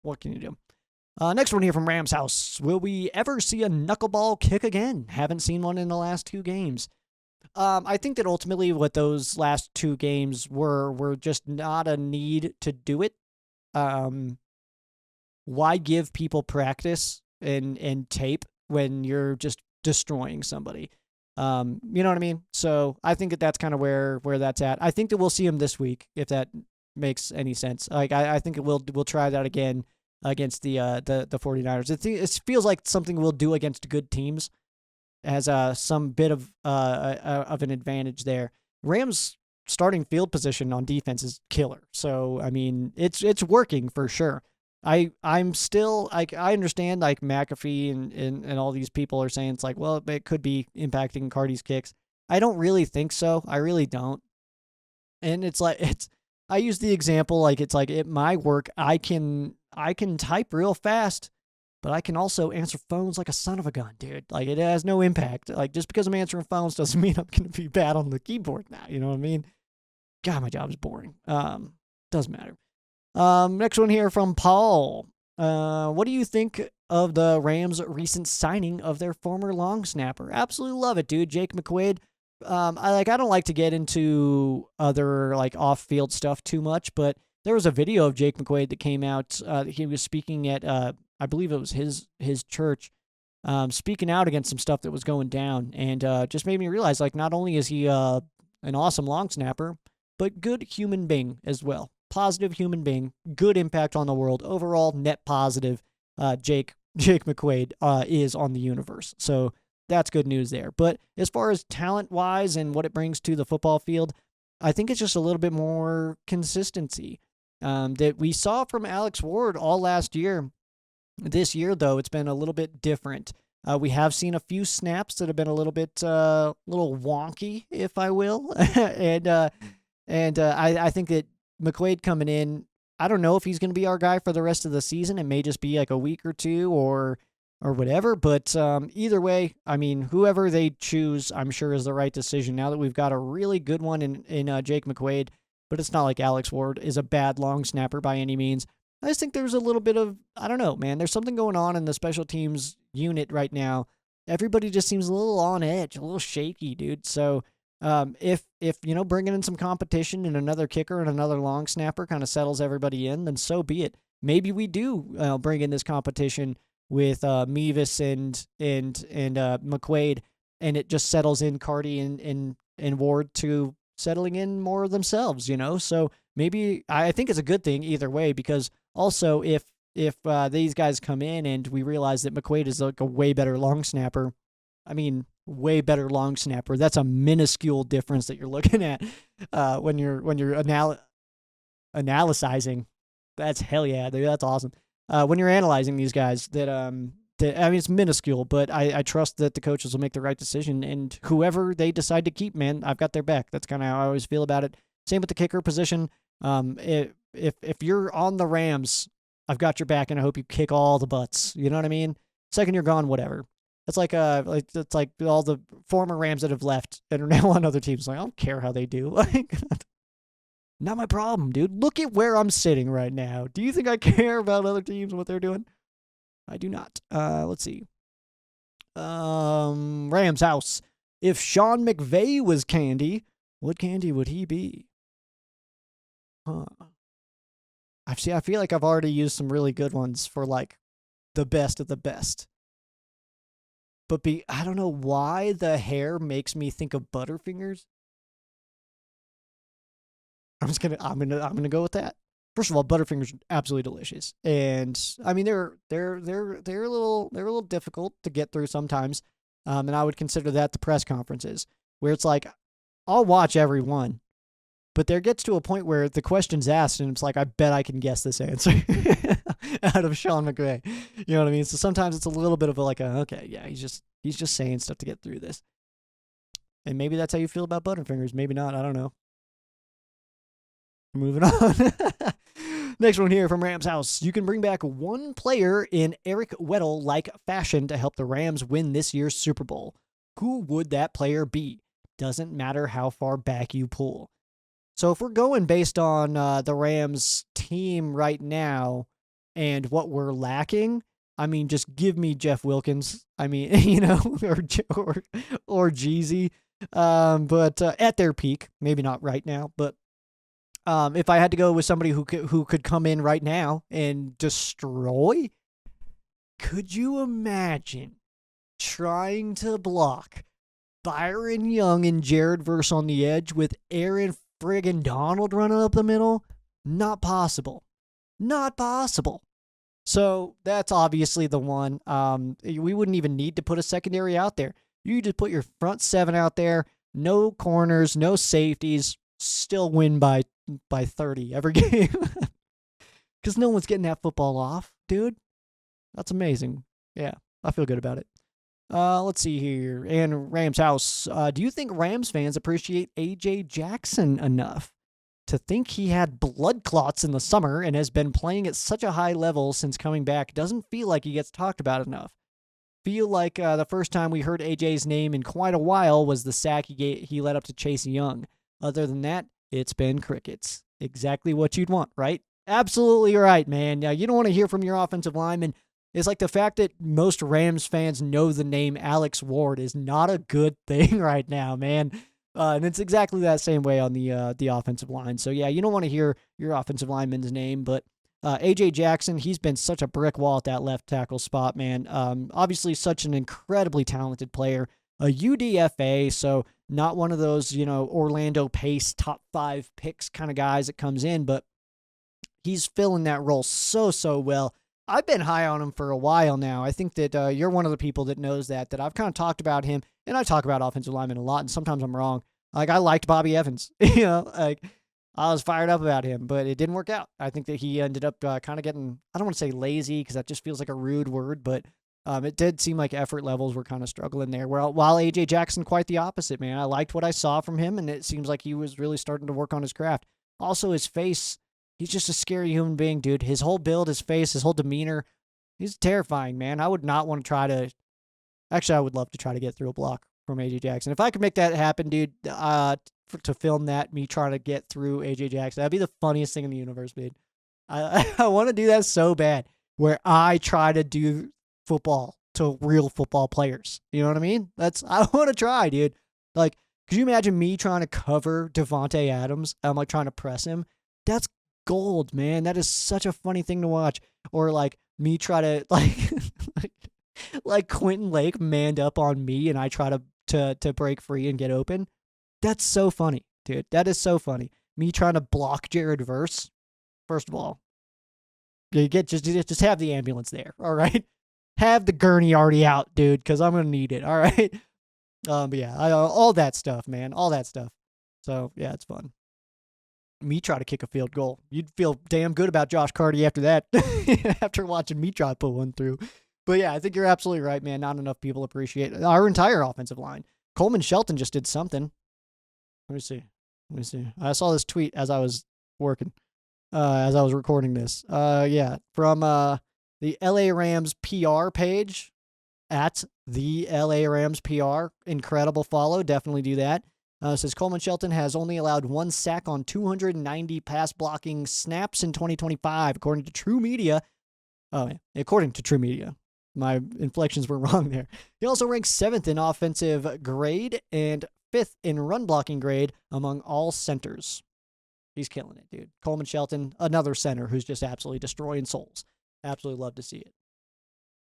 What can you do? Next one here from Rams House. Will we ever see a knuckleball kick again? Haven't seen one in the last 2 games. I think that ultimately what those last 2 games were just not a need to do it. Why give people practice and tape when you're just destroying somebody? You know what I mean? So I think that that's kind of where that's at. I think that we'll see him this week, if that makes any sense. Like I think we'll try that again against the 49ers. It feels like something we'll do against good teams. Has some bit of an advantage there. Rams starting field position on defense is killer. So I mean, it's working for sure. I'm still like, I understand like McAfee and all these people are saying it's like, well, it could be impacting Cardi's kicks. I don't really think so. I really don't. And it's like, I use the example like it's like at my work, I can type real fast, but I can also answer phones like a son of a gun, dude. Like it has no impact. Like just because I'm answering phones doesn't mean I'm going to be bad on the keyboard now. You know what I mean? God, my job is boring. Doesn't matter. Next one here from Paul. What do you think of the Rams' recent signing of their former long snapper? Absolutely love it, dude. Jake McQuaid. I don't like to get into other like off-field stuff too much, but there was a video of Jake McQuaid that came out. He was speaking at I believe it was his church, speaking out against some stuff that was going down, and just made me realize like not only is he an awesome long snapper, but good human being as well. Positive human being, good impact on the world. Overall, net positive. Jake McQuaid is on the universe. So that's good news there. But as far as talent-wise and what it brings to the football field, I think it's just a little bit more consistency that we saw from Alex Ward all last year. This year, though, it's been a little bit different. We have seen a few snaps that have been a little bit little wonky, if I will. and I think that McQuaid coming in, I don't know if he's going to be our guy for the rest of the season. It may just be like a week or two or whatever. But either way, I mean, whoever they choose, I'm sure is the right decision now that we've got a really good one in Jake McQuaid. But it's not like Alex Ward is a bad long snapper by any means. I just think there's a little bit of, I don't know, man. There's something going on in the special teams unit right now. Everybody just seems a little on edge, a little shaky, dude. So if bringing in some competition and another kicker and another long snapper kind of settles everybody in, then so be it. Maybe we do bring in this competition with Mevis and McQuaid, and it just settles in Cardi and Ward to settling in more themselves. So maybe I think it's a good thing either way, because also if these guys come in and we realize that McQuaid is like a way better long snapper, I mean, way better long snapper. That's a minuscule difference that you're looking at when you're analyzing. That's hell yeah, dude. That's awesome. When you're analyzing these guys, I mean, it's minuscule, but I trust that the coaches will make the right decision, and whoever they decide to keep, man, I've got their back. That's kind of how I always feel about it. Same with the kicker position. If you're on the Rams, I've got your back, and I hope you kick all the butts. You know what I mean? Second you're gone, whatever. It's like all the former Rams that have left and are now on other teams. Like, I don't care how they do. Like, not my problem, dude. Look at where I'm sitting right now. Do you think I care about other teams and what they're doing? I do not. Let's see. Rams house. If Sean McVay was candy, what candy would he be? Huh. I feel like I've already used some really good ones for like the best of the best. But I don't know why the hair makes me think of Butterfingers. I'm gonna go with that. First of all, Butterfingers are absolutely delicious, and I mean they're a little difficult to get through sometimes, and I would consider that the press conferences where it's like I'll watch every one, but there gets to a point where the question's asked and it's like I bet I can guess this answer out of Sean McVay. You know what I mean? So sometimes it's a little bit of okay, yeah, he's just saying stuff to get through this, and maybe that's how you feel about Butterfingers. Maybe not. I don't know. Moving on. Next one here from Rams House. You can bring back one player in Eric Weddle-like fashion to help the Rams win this year's Super Bowl. Who would that player be? Doesn't matter how far back you pull. So if we're going based on the Rams team right now and what we're lacking, I mean, just give me Jeff Wilkins. I mean, or Jeezy. But at their peak, maybe not right now, but if I had to go with somebody who could come in right now and destroy, could you imagine trying to block Byron Young and Jared Verse on the edge with Aaron friggin' Donald running up the middle? Not possible. Not possible. So that's obviously the one. We wouldn't even need to put a secondary out there. You just put your front seven out there, no corners, no safeties, still win by 30 every game. Because no one's getting that football off, dude. That's amazing. Yeah, I feel good about it. Let's see here. And Rams House. Do you think Rams fans appreciate A.J. Jackson enough to think he had blood clots in the summer and has been playing at such a high level since coming back? Doesn't feel like he gets talked about enough. Feel like the first time we heard AJ's name in quite a while was the sack he let up to Chase Young. Other than that, it's been crickets. Exactly what you'd want, right? Absolutely right, man. You don't want to hear from your offensive lineman. It's like the fact that most Rams fans know the name Alex Ward is not a good thing right now, man. And it's exactly that same way on the offensive line. So, yeah, you don't want to hear your offensive lineman's name, but A.J. Jackson, he's been such a brick wall at that left tackle spot, man. Obviously, such an incredibly talented player. A UDFA, so not one of those, Orlando Pace top 5 picks kind of guys that comes in, but he's filling that role so well. I've been high on him for a while now. I think that you're one of the people that knows that I've kind of talked about him, and I talk about offensive linemen a lot, and sometimes I'm wrong. Like, I liked Bobby Evans, I was fired up about him, but it didn't work out. I think that he ended up kind of getting, I don't want to say lazy because that just feels like a rude word, but it did seem like effort levels were kind of struggling there. While A.J. Jackson, quite the opposite, man. I liked what I saw from him, and it seems like he was really starting to work on his craft. Also, his face, he's just a scary human being, dude. His whole build, his face, his whole demeanor, he's terrifying, man. I would not want to try to, actually, I would love to try to get through a block from A.J. Jackson. If I could make that happen, dude, to film that, me trying to get through A.J. Jackson, that'd be the funniest thing in the universe, dude. I want to do that so bad, where I try to do football to real football players. You know what I mean? I want to try, dude. Like, could you imagine me trying to cover Devontae Adams? I'm like trying to press him. That's gold, man. That is such a funny thing to watch. Or like me try to like Quentin Lake manned up on me and I try to break free and get open. That's so funny, dude. That is so funny. Me trying to block Jared Verse. First of all, you get just have the ambulance there, all right? have the gurney already out, dude, because I'm going to need it, all right? But yeah, all that stuff, man, all that stuff. So, yeah, it's fun. Me try to kick a field goal. You'd feel damn good about Josh Carty after that, after watching me try to put one through. But yeah, I think you're absolutely right, man. Not enough people appreciate our entire offensive line. Coleman Shelton just did something. Let me see. I saw this tweet as I was working, as I was recording this. Yeah, from the LA Rams PR page at the LA Rams PR. Incredible follow. Definitely do that. It says Coleman Shelton has only allowed 1 sack on 290 pass blocking snaps in 2025, according to True Media. Oh, yeah, according to True Media. My inflections were wrong there. He also ranks 7th in offensive grade and 5th in run blocking grade among all centers. He's killing it, dude. Coleman Shelton, another center who's just absolutely destroying souls. Absolutely love to see it.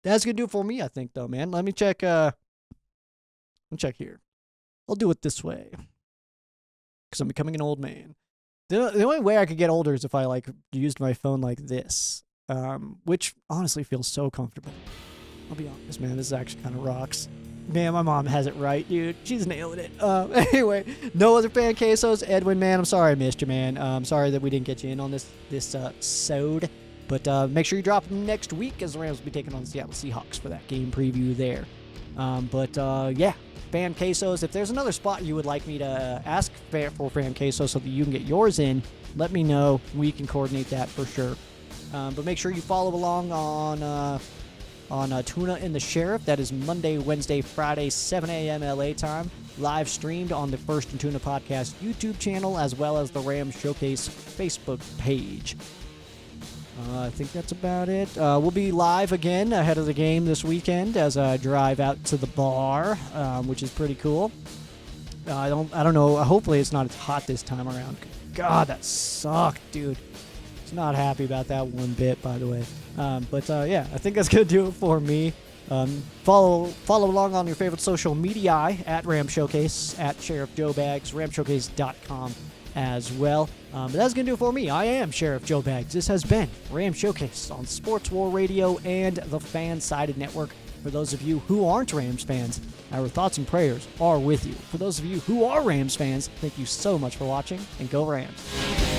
That's going to do it for me, I think, though, man. Let me check here. I'll do it this way, because I'm becoming an old man. The only way I could get older is if I used my phone like this, which honestly feels so comfortable. I'll be honest, man. This actually kind of rocks. Man, my mom has it right, dude. She's nailing it. Anyway, no other fan quesos. Edwin, man, I'm sorry I missed you, man. I'm sorry that we didn't get you in on this sode. But make sure you drop them next week, as the Rams will be taking on the Seattle Seahawks for that game preview there. Yeah. Fan quesos. If there's another spot you would like me to ask for fan quesos so that you can get yours in, let me know. We can coordinate that for sure. But make sure you follow along on Tuna and the Sheriff. That is Monday, Wednesday, Friday, 7 a.m. LA time. Live streamed on the First and Tuna Podcast YouTube channel, as well as the Rams Showcase Facebook page. I think that's about it. We'll be live again ahead of the game this weekend as I drive out to the bar, which is pretty cool. I don't know. Hopefully it's not as hot this time around. God, that sucked, dude. I was not happy about that one bit, by the way. Yeah, I think that's gonna do it for me. Follow along on your favorite social media at Ram Showcase, at Sheriff Joe Bags, ramshowcase.com as well. But that's going to do it for me. I am Sheriff Joe Bags. This has been Ram Showcase on Sports War Radio and the Fan-Sided Network. For those of you who aren't Rams fans, our thoughts and prayers are with you. For those of you who are Rams fans, thank you so much for watching, and go Rams.